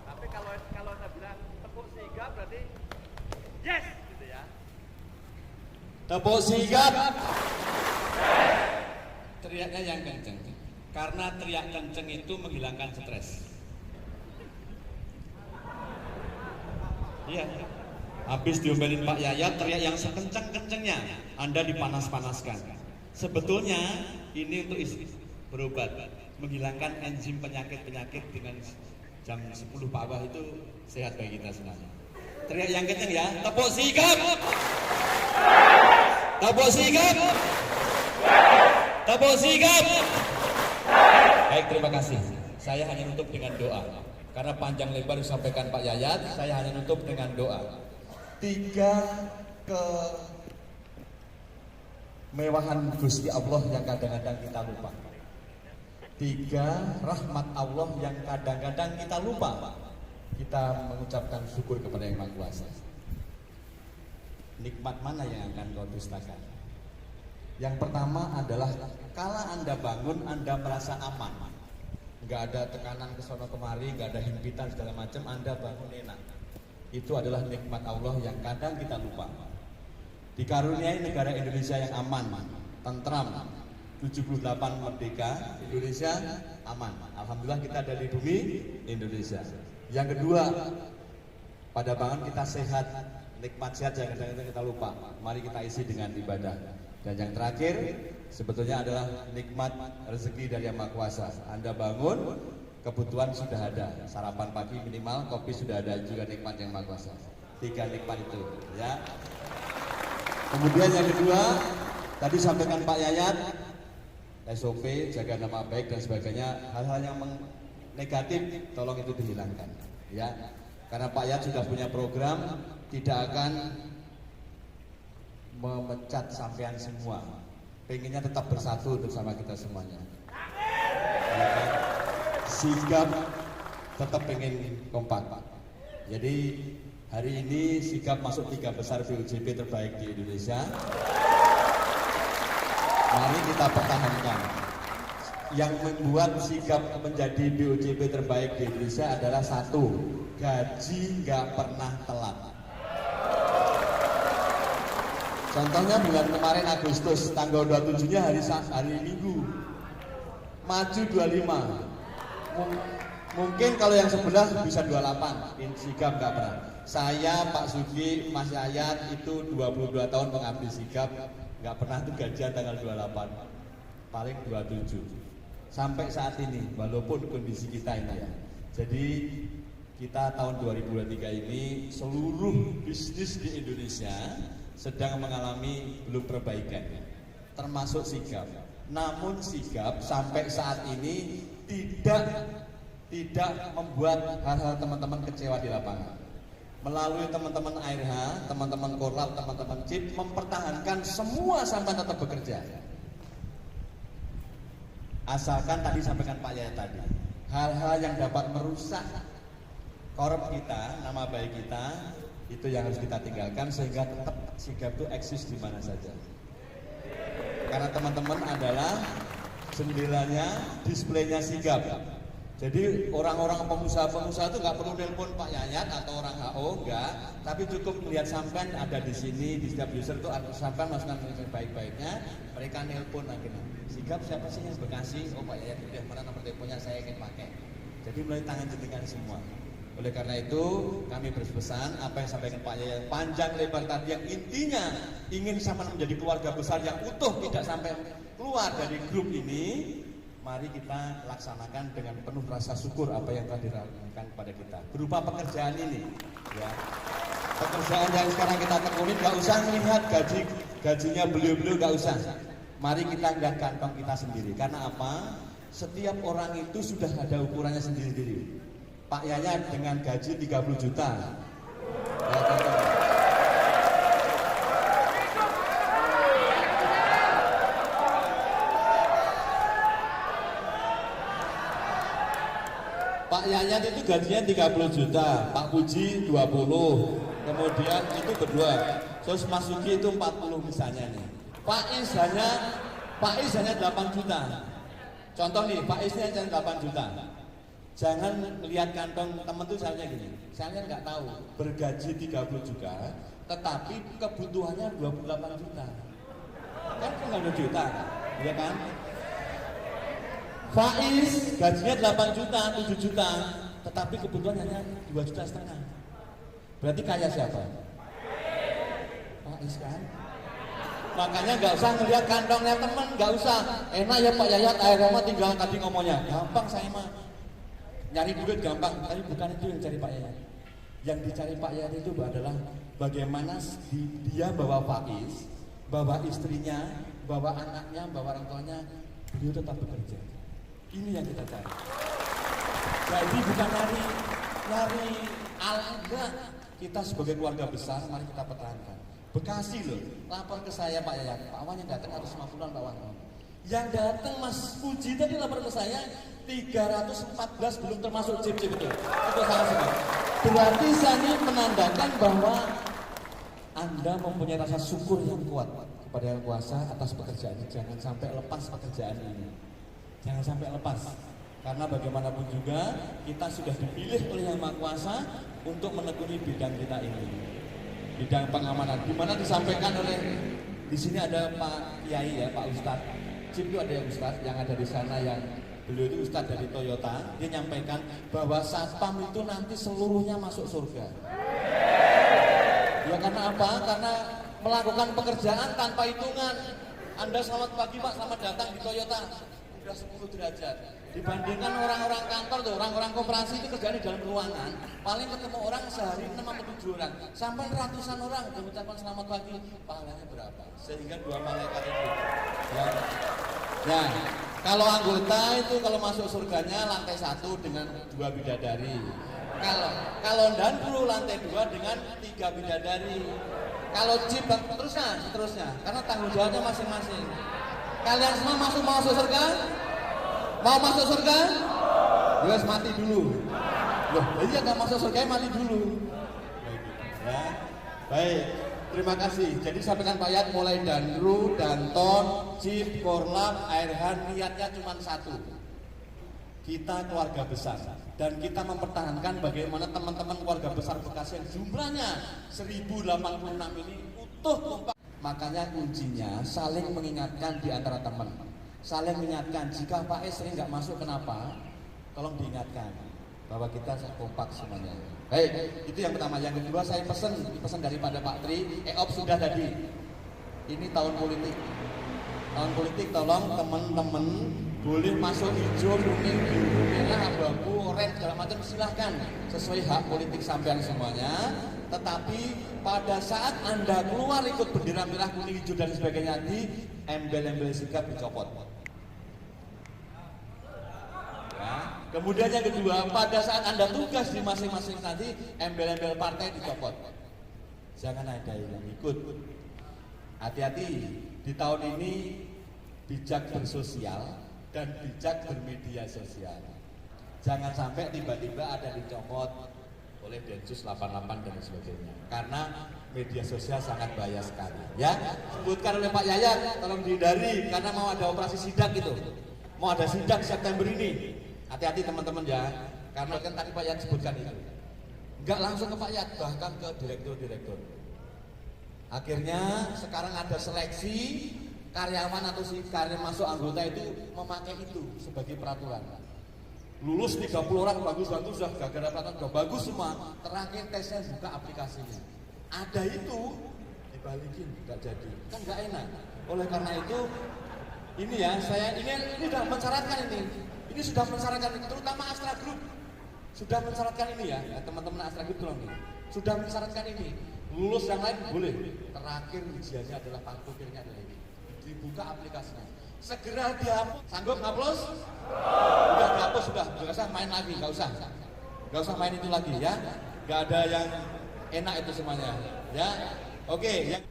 Tapi kalau saya bilang tepuk sigap berarti yes gitu ya. Tepuk sigap. Teriaknya yang kenceng. Karena teriak kenceng itu menghilangkan stres. Iya. Habis diomelin Pak Yayat, teriak yang sekencang-kencengnya, Anda dipanas-panaskan. Sebetulnya ini untuk berobat, menghilangkan enzim penyakit-penyakit dengan jam 10 bawah itu sehat bagi kita semuanya. Teriak yang kencang ya, tepuk sigap. Tepuk sigap. Tepuk sigap. Baik, terima kasih. Saya hanya nutup dengan doa. Karena panjang lebar disampaikan Pak Yayat, saya hanya nutup dengan doa. 3 kemewahan Gusti Allah yang kadang-kadang kita lupa. 3 rahmat Allah yang kadang-kadang kita lupa. Kita mengucapkan syukur kepada Yang Maha Kuasa. Nikmat mana yang akan kau dustakan? Yang pertama adalah kala Anda bangun, Anda merasa aman. Nggak ada tekanan ke sono kemari, nggak ada himpitan segala macam, Anda bangun enak. Itu adalah nikmat Allah yang kadang kita lupa. Dikaruniai negara Indonesia yang aman, tentram, 78 merdeka, Indonesia aman. Alhamdulillah kita ada di bumi Indonesia. Yang kedua, pada bangun kita sehat, nikmat sehat yang kadang-kadang kita lupa. Mari kita isi dengan ibadah. Dan yang terakhir, sebetulnya adalah nikmat rezeki dari Yang Maha Kuasa. Anda bangun, kebutuhan sudah ada, sarapan pagi minimal, kopi sudah ada, juga nikmat Yang Maha Kuasa. 3 nikmat itu, ya. Kemudian yang kedua, tadi sampaikan Pak Yayat, SOP, jaga nama baik dan sebagainya, hal-hal yang negatif, tolong itu dihilangkan, ya. Karena Pak Yayat sudah punya program, tidak akan memecat sampean semua. Pengennya tetap bersatu bersama kita semuanya. Ya kan? Sigap tetap pengen kompak. Jadi hari ini Sigap masuk 3 besar BUJP terbaik di Indonesia. Mari kita pertahankan. Yang membuat Sigap menjadi BUJP terbaik di Indonesia adalah 1, gaji nggak pernah telat. Contohnya bulan kemarin Agustus, tanggal 27-nya hari Minggu, maju 25. Mungkin kalau yang sebelah bisa 28, Sigap nggak pernah. Saya, Pak Sugi, Mas Yayat itu 22 tahun mengabdi Sigap, nggak pernah tuh gajian tanggal 28, paling 27. Sampai saat ini, walaupun kondisi kita ini ya. Jadi kita tahun 2023 ini seluruh bisnis di Indonesia sedang mengalami belum perbaikan, termasuk Sigap. Namun Sigap sampai saat ini tidak membuat hal-hal teman-teman kecewa di lapangan. Melalui teman-teman AIRH, teman-teman Korlap, teman-teman CIP mempertahankan semua sampai tetap bekerja. Asalkan tadi sampaikan Pak Yaya tadi, hal-hal yang dapat merusak korup kita, nama baik kita, itu yang harus kita tinggalkan sehingga tetap Sigap itu eksis di mana saja. Karena teman-teman adalah jendelanya, displaynya Sigap. Jadi orang-orang pengusaha-pengusaha itu nggak perlu telepon Pak Yayat atau orang HO, enggak, tapi cukup melihat sampean ada di sini di setiap user itu sampean masukkan yang baik-baiknya, mereka nelpon akhirnya. Sigap siapa sih yang Bekasi? Oh Pak Yayat udah, mana nomor teleponnya saya ingin pakai. Jadi melalui tangan jenengan semua. Oleh karena itu kami berpesan apa yang sampaikan Pak Yayat panjang lebar tadi yang intinya ingin sampai menjadi keluarga besar yang utuh, tidak sampai keluar dari grup ini. mari kita laksanakan dengan penuh rasa syukur apa yang telah dirancangkan kepada kita berupa pekerjaan ini, ya. Pekerjaan yang sekarang kita tekuni, gak usah melihat gajinya beliau-beliau, gak usah. Mari kita lihat kantong kita sendiri. Karena apa? Setiap orang itu sudah ada ukurannya sendiri-sendiri. Pak Yayat dengan gaji 30 juta. Ya, contoh. Pak Yayat itu gajinya 30 juta, Pak Puji 20, kemudian itu berdua, terus Mas Sugi itu 40 misalnya nih. Pak Is hanya 8 juta. Contoh nih, Pak Is hanya 8 juta. Jangan lihat kantong teman tuh misalnya gini, saya nggak tahu bergaji 30 juta, tetapi kebutuhannya 28 juta. Kan 9 juta, ya kan? Faiz gajinya 8 juta, 7 juta, tetapi kebutuhan hanya 2,5 juta. Berarti kaya siapa? Faiz kan? Makanya nggak usah ngeliat kantongnya teman, nggak usah. Enak ya Pak Yayat, akhirnya tinggal tadi ngomongnya. Gampang saya mah. Nyari duit gampang, tapi bukan itu yang cari Pak Yayat. Yang dicari Pak Yayat itu adalah bagaimana dia bawa Faiz, bawa istrinya, bawa anaknya, bawa orang tuanya, beliau tetap bekerja. Ini yang kita cari. Jadi bukan nyari enggak. Kita sebagai keluarga besar, mari kita pertahankan. Bekasi loh, lapor ke saya Pak Yayat. Pak Wan yang datang 150-an Pak Wan. Yang datang Mas Puji tadi lapor ke saya 314 belum termasuk chip-chip itu. Itu sangat sedih. Berarti saya menandakan bahwa Anda mempunyai rasa syukur yang kuat kepada Yang Kuasa atas pekerjaan ini. Jangan sampai lepas pekerjaan ini. Jangan sampai lepas, karena bagaimanapun juga kita sudah dipilih oleh Yang Maha Kuasa untuk menekuni bidang kita ini, bidang pengamanan. Dimana disampaikan oleh di sini ada Pak Kiai ya, Pak Ustadz. Cip itu ada yang Ustadz yang ada di sana, yang beliau itu Ustadz dari Toyota. Dia nyampaikan bahwa satpam itu nanti seluruhnya masuk surga. Ya karena apa? Karena melakukan pekerjaan tanpa hitungan. Anda selamat pagi Pak, selamat datang di Toyota. Udah 10 derajat. Dibandingkan orang-orang kantor tuh, orang-orang koperasi itu kerjaan di dalam ruangan, paling ketemu orang sehari 6 atau 7 orang, sampai ratusan orang mengucapkan selamat pagi, pahalanya berapa? Sehingga 2 malaikat itu. Ya. Nah, kalau anggota itu kalau masuk surganya lantai 1 dengan 2 bidadari. Kalau dandru lantai 2 dengan 3 bidadari. Kalau jeep seterusnya, karena tanggung jawabnya masing-masing. Kalian semua mau masuk surga? Mau masuk surga? Ya mati dulu. Loh, iya nggak masuk surga mati dulu. Ya, baik. Terima kasih. Jadi sampaikan Pak Yayat mulai Dandru, Danton, Jeep, Korlap, Airhan, niatnya cuma satu. Kita keluarga besar dan kita mempertahankan bagaimana teman-teman keluarga besar Bekasi yang jumlahnya 1086 ini utuh kompak. Makanya kuncinya saling mengingatkan di antara teman. Saling mengingatkan, jika Pak S sering nggak masuk kenapa? Tolong diingatkan bahwa kita kompak semuanya. Baik, itu yang pertama. Yang kedua saya pesan daripada Pak Tri, EOP sudah tadi. Ini tahun politik. Tahun politik tolong teman-teman boleh masuk hijau, kuning, biru, merah, abu-abu, oranye, segala macam silahkan. Sesuai hak politik sampean semuanya. Tetapi pada saat Anda keluar ikut bendera merah, kuning, hijau dan sebagainya di embel-embel sikap dicopot. Ya. Kemudian yang kedua, pada saat Anda tugas di masing-masing tadi embel-embel partai dicopot. Jangan ada yang ikut. Hati-hati di tahun ini bijak bersosial dan bijak bermedia sosial. Jangan sampai tiba-tiba ada dicopot oleh Densus 88 dan sebagainya. Karena media sosial sangat bahaya sekali. Ya, sebutkan oleh Pak Yayat, tolong dihindari karena mau ada operasi sidak itu. Mau ada sidak September ini. Hati-hati teman-teman ya. Karena kan tadi Pak Yayat sebutkan itu. Enggak langsung ke Pak Yayat, bahkan ke direktur-direktur. Akhirnya sekarang ada seleksi karyawan atau si karyawan masuk anggota itu memakai itu sebagai peraturan. Lulus 30 orang bagus-bagus sudah gara-gara peraturan sudah bagus semua. Terakhir tesnya buka aplikasinya. Ada itu dibalikin, nggak jadi. Kan nggak enak. Oleh karena itu Ini ya, ini sudah mensyaratkan ini sudah mensyaratkan, terutama Astra Group sudah mensyaratkan ini ya, teman-teman Astra Group tolong nih, sudah mensyaratkan ini. Lulus yang lain boleh, terakhir ujiannya adalah parkirnya adalah ini, dibuka aplikasinya, segera dihapus. Sanggup ngapus? Udah dihapus, sudah, nggak usah main lagi, nggak usah main itu lagi ya, nggak ada yang enak itu semuanya ya. Oke,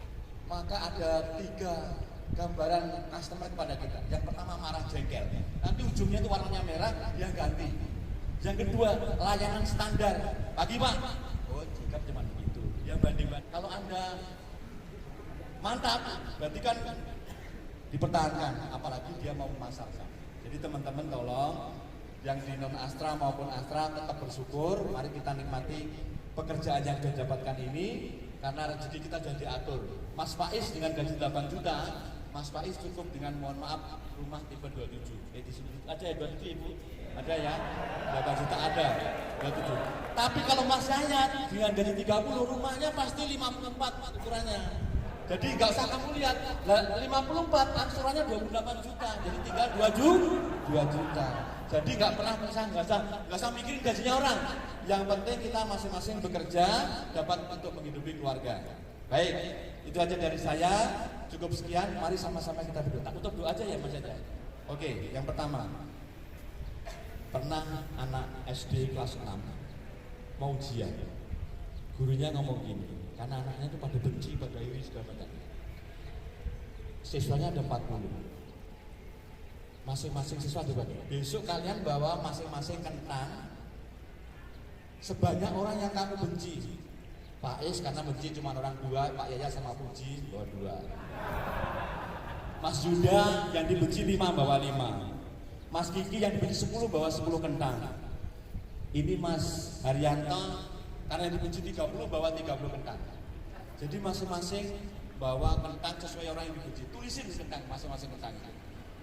maka ada 3 gambaran customer kepada kita. Yang pertama marah jengkel, nanti ujungnya itu warnanya merah, dia ganti. Yang kedua layanan standar, pagi Pak, oh jika cuma begitu, yang banding. Kalau Anda mantap, berarti kan dipertahankan, apalagi dia mau memasarkan. Jadi teman-teman tolong yang di non Astra maupun Astra tetap bersyukur, mari kita nikmati pekerjaan yang kita dapatkan ini, karena rezeki kita sudah diatur. Mas Faiz dengan gaji 8 juta, Mas Faiz cukup dengan, mohon maaf, rumah tipe 27. Di sini ada ya 27 Ibu? Ada ya? 8 juta ada, 27. Tapi kalau Mas Yayat dengan gaji 30, rumahnya pasti 54 ukurannya. Jadi nggak usah kamu lihat, 54 angsurannya 28 juta, jadi tinggal 2 juta. Jadi nggak pernah nggak usah mikirin gajinya orang. Yang penting kita masing-masing bekerja dapat untuk menghidupi keluarga. Baik, itu aja dari saya. Cukup sekian, mari sama-sama kita berdoa. Tutup doa aja ya Mas Yayat. Oke, yang pertama, pernah anak SD kelas 6 mau ujian, gurunya ngomong gini, karena anaknya itu pada benci, pada iri segala macam. Siswanya ada 40, masing-masing siswa dibagi. Besok kalian bawa masing-masing kentang sebanyak orang yang kamu benci. Pak Is karena benci cuma orang 2, Pak Yaya sama Puji bawa 2. Mas Yuda yang dibenci 5 bawa 5. Mas Kiki yang dibenci 10 bawa 10 kentang. Ini Mas Haryanto karena yang dibenci 30 bawa 30 kentang. Jadi masing-masing bawa kentang sesuai orang yang dibenci. Tulisin di kentang masing-masing kentangnya.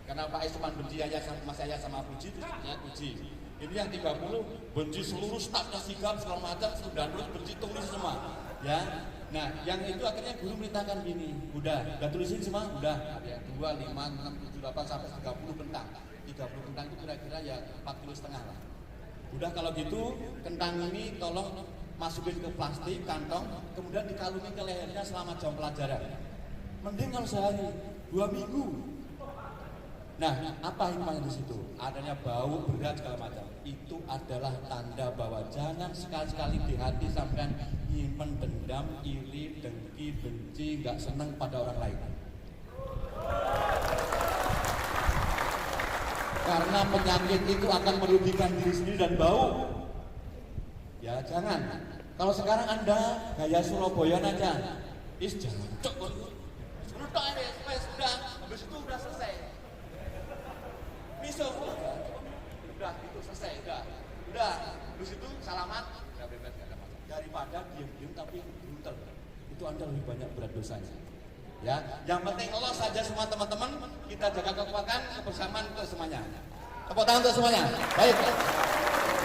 Karena Pak Is cuma benci Mas Yaya sama Puji, terus Puji. Ini yang 30 benci seluruh stafnya Sigap segala macam, sudah benci, tulis semua ya. Nah yang itu akhirnya guru merintahkan gini, udah tulisin semua, udah ada 2, 5, 6, 7, 8 sampai 30 kentang. 30 kentang itu kira-kira ya 4,5 kg lah. Udah kalau gitu kentang ini tolong masukin ke plastik kantong, kemudian dikalungin ke lehernya selama jam pelajaran. Mending kalau sehari 2 minggu. Nah, apa hikmahnya di situ? Adanya bau, berat segala macam. Itu adalah tanda bahwa jangan sekali-sekali di hati sampai nyimpen dendam, iri, dengki, benci, nggak senang pada orang lain. Karena penyakit itu akan merugikan diri sendiri dan bau. Ya jangan. Kalau sekarang Anda gaya Surabaya aja, jangan cok, tok ini sudah, habis itu udah selesai. Misal, udah itu selesai, udah, terus itu salaman, udah bebas gak ada masalah. Daripada diem-diem tapi brutal, itu Anda lebih banyak berat dosanya. Ya, yang penting Allah saja semua teman-teman, kita jaga kekuatan, kebersamaan untuk semuanya. Tepuk tangan untuk semuanya. Baik,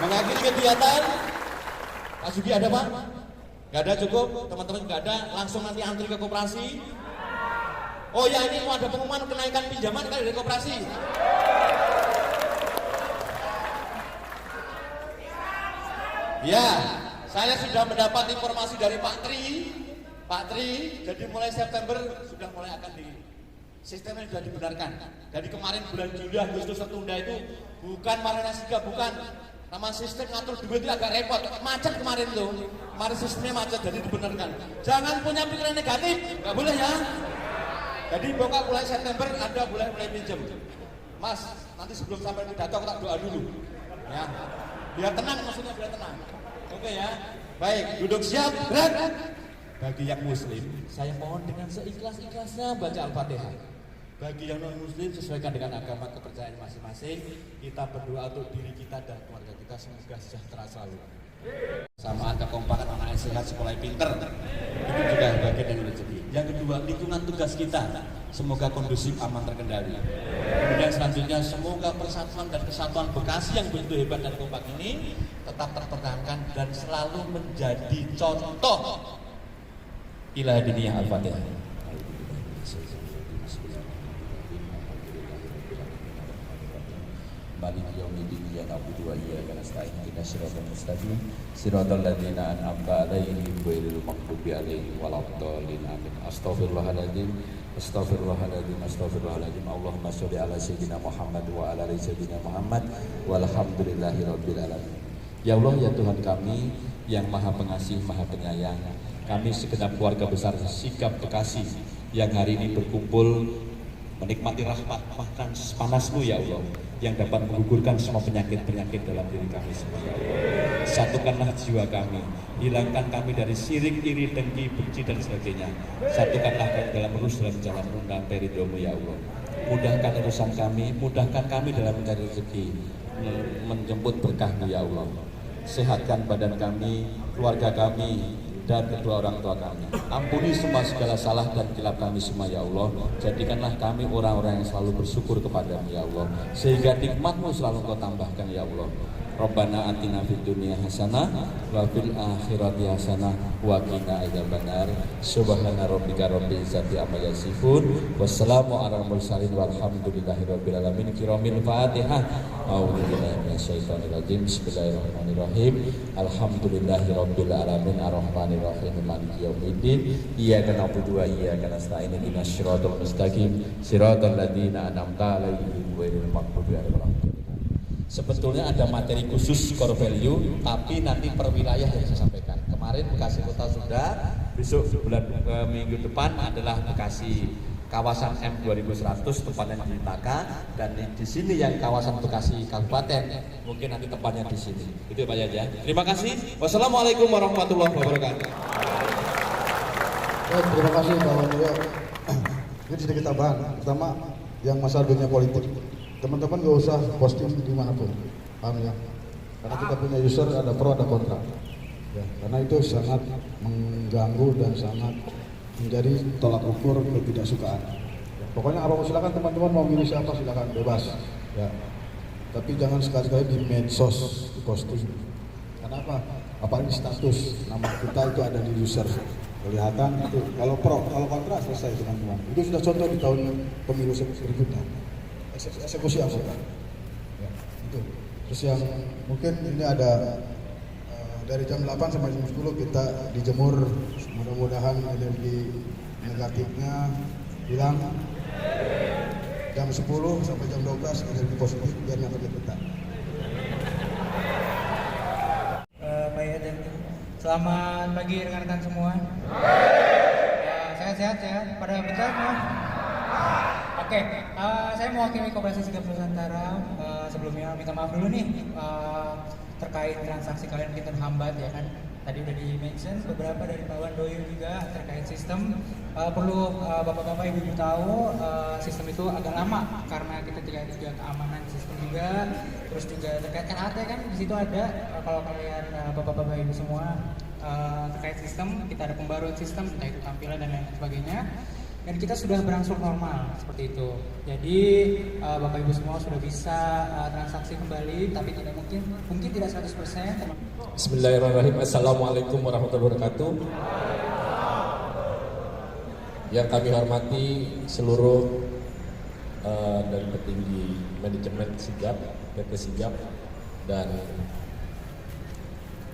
mengakhiri kegiatan. Pak Sugi ada Pak? Gak ada cukup, teman-teman gak ada, langsung nanti antri ke koperasi. Oh ya ini mau ada pengumuman kenaikan pinjaman dari koperasi. Ya, saya sudah mendapat informasi dari Pak Tri, jadi mulai September sudah mulai akan sistemnya sudah dibenarkan. Dari kemarin bulan Juli, Agustus tertunda itu bukan Marana Siga, bukan. Nama sistem ngatur duit itu agak repot, macet kemarin tuh. Kemarin sistemnya macet, jadi dibenarkan. Jangan punya pikiran negatif, nggak boleh ya. Jadi pokoknya mulai September Anda boleh pinjam. Mas, nanti sebelum sampai pidato tak doa dulu. Ya, biar tenang, maksudnya biar tenang. Oke ya, baik, duduk siap, gerak. Bagi yang muslim, saya mohon dengan seikhlas-ikhlasnya baca Al-Fatihah. Bagi yang non-muslim, sesuaikan dengan agama kepercayaan masing-masing. Kita berdoa untuk diri kita dan keluarga kita semoga sejahtera selalu. Samaan kekompakan anak yang sehat, sekolah yang pinter. Itu juga bagian dari rezeki. Yang kedua, lingkungan tugas kita semoga kondusif, aman, terkendali. Kemudian selanjutnya, semoga persatuan dan kesatuan Bekasi yang begitu hebat dan kompak ini tetap terpertahankan dan selalu menjadi contoh. Ilahi diniyah Al-Fatihah. maliki yaumiddin iyyaka na'budu wa iyyaka nasta'in ihdinas siratal mustaqim siratal ladzina an'amta 'alaihim ghairil maghdubi 'alaihim waladdallin amin. Astaghfirullahaladzim. Allahumma sholli ala sayyidina Muhammad wa ala ali sayyidina Muhammad walhamdulillahirabbil alamin. Ya Allah, ya Tuhan kami yang Maha Pengasih, Maha Penyayang, kami segenap keluarga besar Sigap Bekasi yang hari ini berkumpul menikmati rahmat makan panasmu ya Allah, yang dapat menggugurkan semua penyakit-penyakit dalam diri kami semua ya Allah. Satukanlah jiwa kami, hilangkan kami dari sirik, iri, dengki, benci dan sebagainya. Satukanlah kami dalam lurus dalam jalan rundang ridhomu ya Allah. Mudahkan urusan kami, mudahkan kami dalam mencari rezeki, menjemput berkahmu ya Allah. Sehatkan badan kami, keluarga kami, dan kedua orang tua kami. Ampuni semua segala salah dan khilaf kami semua ya Allah. Jadikanlah kami orang-orang yang selalu bersyukur kepadamu ya Allah, sehingga nikmatmu selalu kau tambahkan ya Allah. Rabbana atina fid dunya hasanah wa fil akhirati hasanah wa qina adzabannar. Subhana rabbika rabbil izzati amma yasifun. Wassalamu ala mursalin walhamdulillahirabbil alamin. Kiramil Fatihah. A'udzu billahi minasyaitonir rajim. Bismillahirrahmanirrahim. Alhamdulillahirabbil alamin arrahmanir rahim maliki yaumiddin. Iyyaka na'budu wa iyyaka nasta'in ihdinas siratal mustaqim siratal ladzina an'amta 'alaihim ghairil maghdubi 'alaihim. Sebetulnya ada materi khusus core value, tapi nanti per wilayah yang saya sampaikan. Kemarin Bekasi Kota sudah, besok minggu depan adalah Bekasi kawasan M 2100 tepatnya di Taka, dan di sini yang kawasan Bekasi Kabupaten mungkin nanti tepatnya di sini. Itu Pak Yaya. Terima kasih. Wassalamualaikum warahmatullahi wabarakatuh. Terima kasih Pak Wanyo. Ini sudah kita bahas. Pertama yang masalah dunia politik. Teman-teman gak usah posting dimanapun, paham ya? Karena kita punya user, ada pro ada kontra ya, karena itu sangat mengganggu dan sangat menjadi tolak ukur ketidaksukaan ya. Pokoknya apa silakan teman-teman mau milih siapa silakan, bebas ya, tapi jangan sekali-kali di medsos di posting. Kenapa? Apalagi status nama kita itu ada di user, kelihatan itu. Kalau pro, kalau kontra selesai teman-teman. Itu sudah contoh di tahun pemilu berikutnya, eksekusi anggota ya, itu. Terus yang mungkin ini ada dari jam 8 sampai jam 10 kita dijemur, mudah-mudahan energi negatifnya hilang. Jam 10 sampai jam 12 energi positif biar nggak terlalu kita. Baik, selamat pagi rekan-rekan semua. Sehat-sehat ya, pada betah semua. Oke, saya mewakili Koperasi Sigap Nusantara. Sebelumnya minta maaf dulu nih terkait transaksi kalian mungkin terhambat ya kan. Tadi udah di-mention beberapa dari Pak Wandoyo juga terkait sistem. Perlu bapak-bapak ibu tahu sistem itu agak lama karena kita juga keamanan sistem juga. Terus juga terkait RAT kan di situ ada. Kalau kalian bapak-bapak ibu semua terkait sistem, kita ada pembaruan sistem, entah itu tampilan dan lain sebagainya. Dan kita sudah berangsur normal seperti itu. Jadi Bapak Ibu semua sudah bisa transaksi kembali, tapi tidak mungkin tidak 100%. Bismillahirrahmanirrahim. Assalamualaikum warahmatullahi wabarakatuh. Yang kami hormati seluruh dari petinggi manajemen Sigap, PT Sigap, dan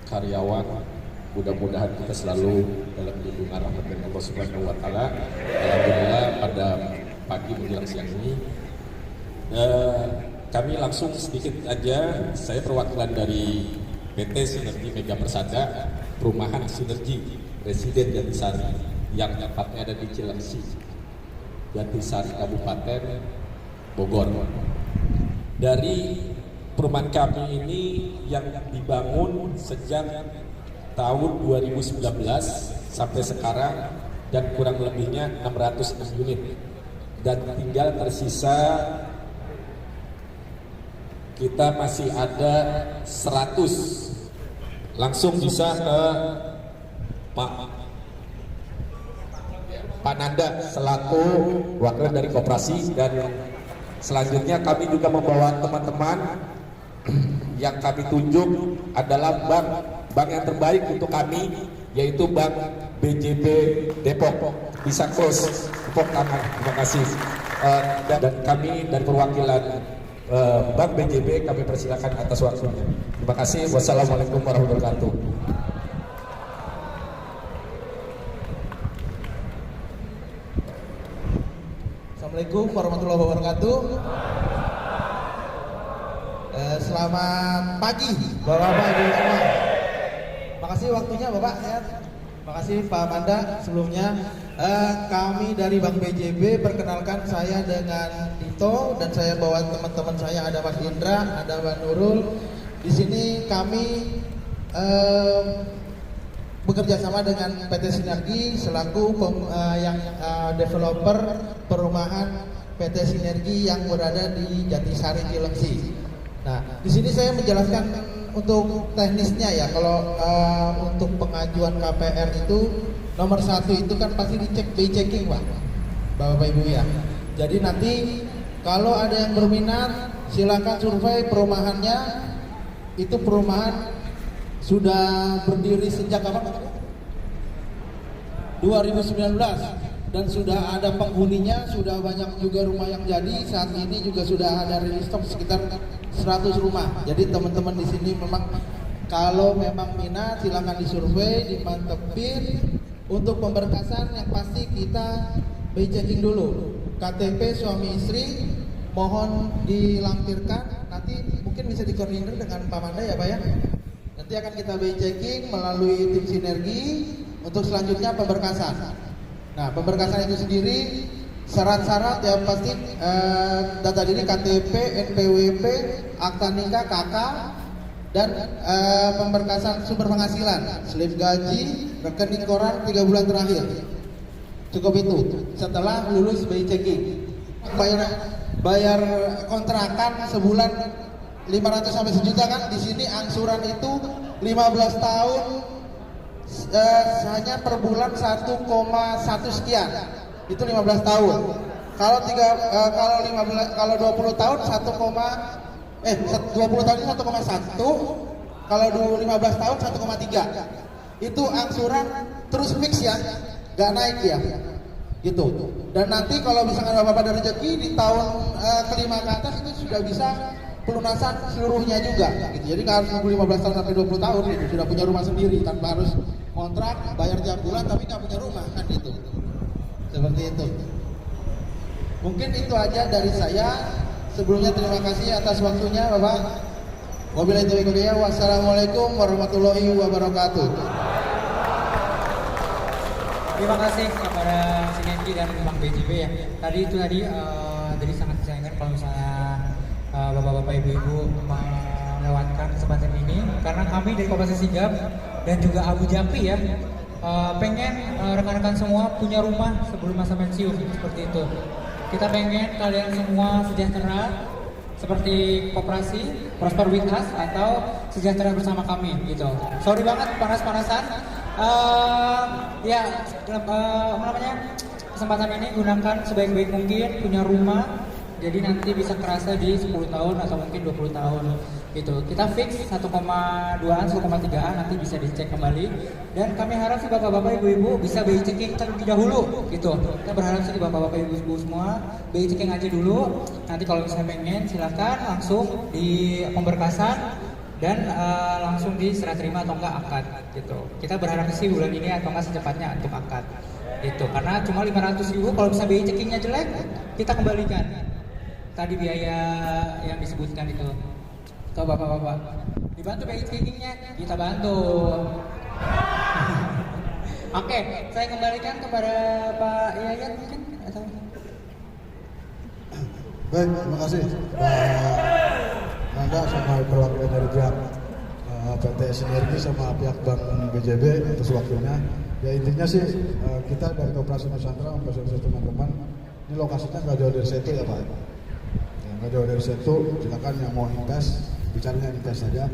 karyawan. Mudah-mudahan kita selalu dalam lindungan rahmat dari Allah Subhanahu wa Ta'ala. Alhamdulillah pada pagi menjelang siang ini kami langsung sedikit aja, saya perwakilan dari PT Sinergi Mega Persada Perumahan Sinergi Residen Jatisari yang tempatnya ada di Cilengsi, Jatisari Kabupaten Bogor. Dari perumahan kami ini yang dibangun sejak tahun 2019 sampai sekarang dan kurang lebihnya 606 unit, dan tinggal tersisa kita masih ada 100. Langsung bisa ke Pak Nanda selaku wakil dari koperasi, dan selanjutnya kami juga membawa teman-teman yang kami tunjuk adalah bank yang terbaik untuk kami, yaitu Bank BJB Depok. Bisa close tepuk tangan, terima kasih. Dan kami dari perwakilan Bank BJB kami persilakan atas waktunya. Terima kasih. Wassalamualaikum warahmatullahi wabarakatuh. Assalamualaikum warahmatullahi wabarakatuh. Selamat pagi Bapak-Bapak Ibu semua. Makasih waktunya Bapak ya. Makasih Pak Manda sebelumnya. Kami dari Bank BJB, perkenalkan saya dengan Dito dan saya bawa teman-teman saya, ada Mas Indra, ada Mbak Nurul. Di sini kami bekerja sama dengan PT Sinergi selaku developer perumahan PT Sinergi yang berada di Jatisari Cilengsi. Nah, di sini saya menjelaskan untuk teknisnya ya. Kalau untuk pengajuan KPR itu nomor 1 itu kan pasti dicek BI checking Pak, Bapak Ibu ya. Jadi nanti kalau ada yang berminat silakan survei perumahannya. Itu perumahan sudah berdiri sejak kapan? 2019 dan sudah ada penghuninya, sudah banyak juga rumah yang jadi. Saat ini juga sudah ada rilis stok sekitar 100 rumah. Jadi teman-teman di sini memang kalau memang minat silakan disurvei, dimantepin. Untuk pemberkasan yang pasti kita BI checking dulu. KTP suami istri mohon dilampirkan. Nanti mungkin bisa dikoordinir dengan Pak Manda ya Pak ya. Nanti akan kita BI checking melalui tim Sinergi untuk selanjutnya pemberkasan. Nah, pemberkasan itu sendiri syarat-syarat yang pasti data diri KTP, NPWP, akta nikah, KK, dan pemberkasan sumber penghasilan, slip gaji, rekening koran 3 bulan terakhir. Cukup itu. Setelah lulus BI checking, bayar kontrakan sebulan 500 sampai 1 juta kan. Di sini angsuran itu 15 tahun hanya per bulan 1,1 sekian. Itu 15 tahun. Kalau 20 tahun 20 tahun itu 1,1. Kalau 15 tahun 1,3. Itu angsuran terus fix ya, nggak naik ya. Gitu. Dan nanti kalau misalkan Bapak ada rezeki di tahun kelima ke atas itu sudah bisa pelunasan seluruhnya juga gitu. Jadi nggak harus nunggu 15 tahun sampai 20 tahun gitu. Sudah punya rumah sendiri tanpa harus kontrak, bayar tiap bulan tapi nggak punya rumah kan gitu. Seperti itu. Mungkin itu aja dari saya. Sebelumnya terima kasih atas waktunya Bapak. Wabillahi taufiq wal hidayah. Wassalamualaikum warahmatullahi wabarakatuh. Terima kasih kepada Sinergi dan Bank BJB ya. Tadi jadi sangat disayangkan kalau misalnya bapak-bapak ibu-ibu melewatkan kesempatan ini, karena kami dari Koperasi Sigap dan juga Abu Japi ya pengen rekan-rekan semua punya rumah sebelum masa pensiun seperti itu. Kita pengen kalian semua sejahtera seperti Koperasi, Prosper with Us atau sejahtera bersama kami gitu. Sorry banget panas-panasan. Kesempatan ini gunakan sebaik-baik mungkin, punya rumah. Jadi nanti bisa kerasa di 10 tahun atau mungkin 20 tahun gitu. Kita fix 1,2an, 1,3an nanti bisa dicek kembali. Dan kami harap sih bapak-bapak ibu-ibu bisa BI checking terlebih dahulu gitu. Kita berharap sih bapak-bapak ibu-ibu semua BI checking aja dulu. Nanti kalau misalnya pengen silakan langsung di pemberkasan dan langsung diserah terima atau enggak akad gitu. Kita berharap sih bulan ini atau enggak secepatnya untuk akad gitu. Karena cuma 500.000 kalau bisa BI checkingnya jelek kita kembalikan. Tadi biaya yang disebutkan itu ke bapak-bapak dibantu BI checkingnya, kita bantu. Oke, saya kembalikan kepada Pak Yayan mungkin atau baik, terima kasih Anda sama perwakilan dari pihak PT Sinergi sama pihak Bank BJB atas waktunya. Ya intinya sih kita dari Koperasi Nusantara memfasilitasi teman-teman. Ini lokasinya nggak jauh dari situ ya Pak. Nggak jauh dari situ, silakan yang mau invest, bicaranya invest saja.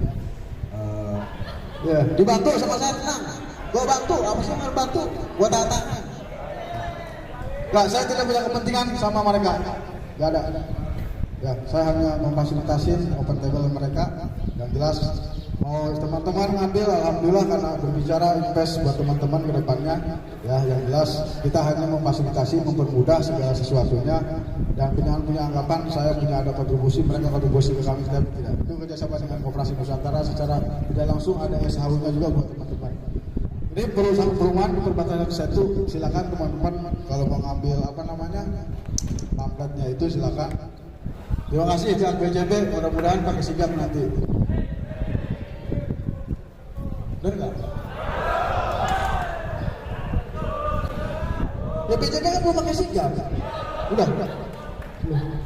Ya, Dibantu sama saya tenang. Gua bantu, apa sih yang bantu? Gua datang. nggak, saya tidak punya kepentingan sama mereka. Nggak ada. Ya, saya hanya memfasilitasi open table mereka. Yang jelas Mau teman-teman ngambil, alhamdulillah karena berbicara invest buat teman-teman ke depannya. Ya, yang jelas kita hanya memfasilitasi, mempermudah segala sesuatunya. Dan jangan punya anggapan saya punya ada kontribusi, mereka kontribusi ke kami, tidak. Itu kerjasama dengan Koperasi Nusantara secara tidak langsung ada SHU-nya juga buat teman-teman. Ini perumahan di perbatasan Setu, silakan teman-teman kalau mau ngambil pamfletnya itu silakan. Terima kasih pihak BCB, mudah-mudahan pakai sigap nanti. Benar nggak? Ya BCB kan belum pakai sigap. Udah.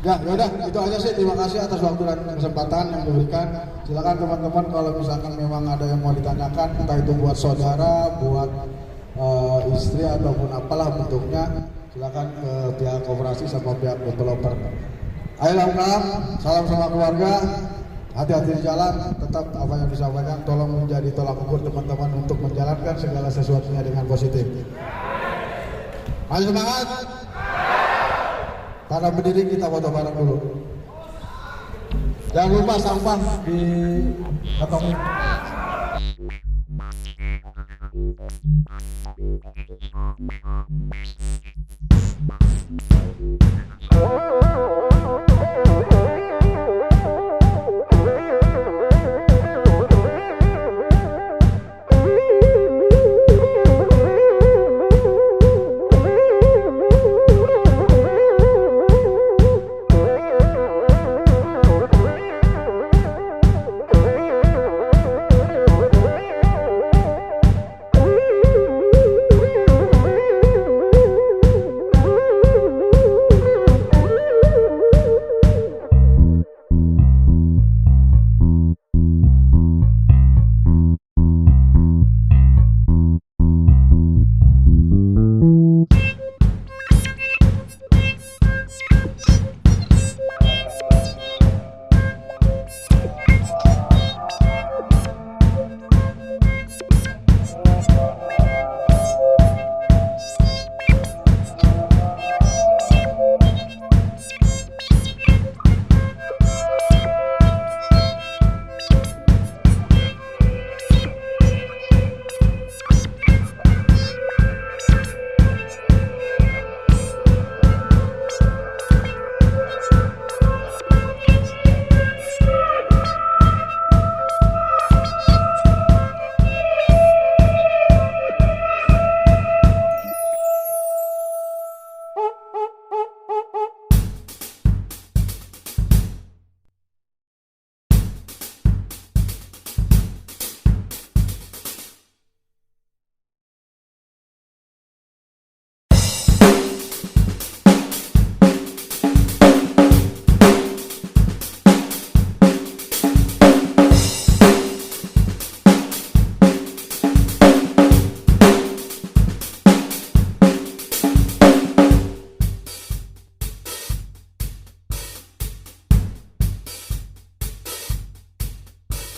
Ya udah, itu aja sih. Terima kasih atas waktu dan kesempatan yang diberikan. Silakan teman-teman kalau misalkan memang ada yang mau ditanyakan, entah itu buat saudara, buat istri ataupun apalah bentuknya, silakan ke pihak koperasi sama pihak developer. Ayo salam sama keluarga. Hati-hati di jalan, tetap apa yang disampaikan tolong menjadi tolak ukur teman-teman untuk menjalankan segala sesuatunya dengan positif. Ayo semangat. Para berdiri kita foto bareng dulu. Jangan lupa sampah di kantong.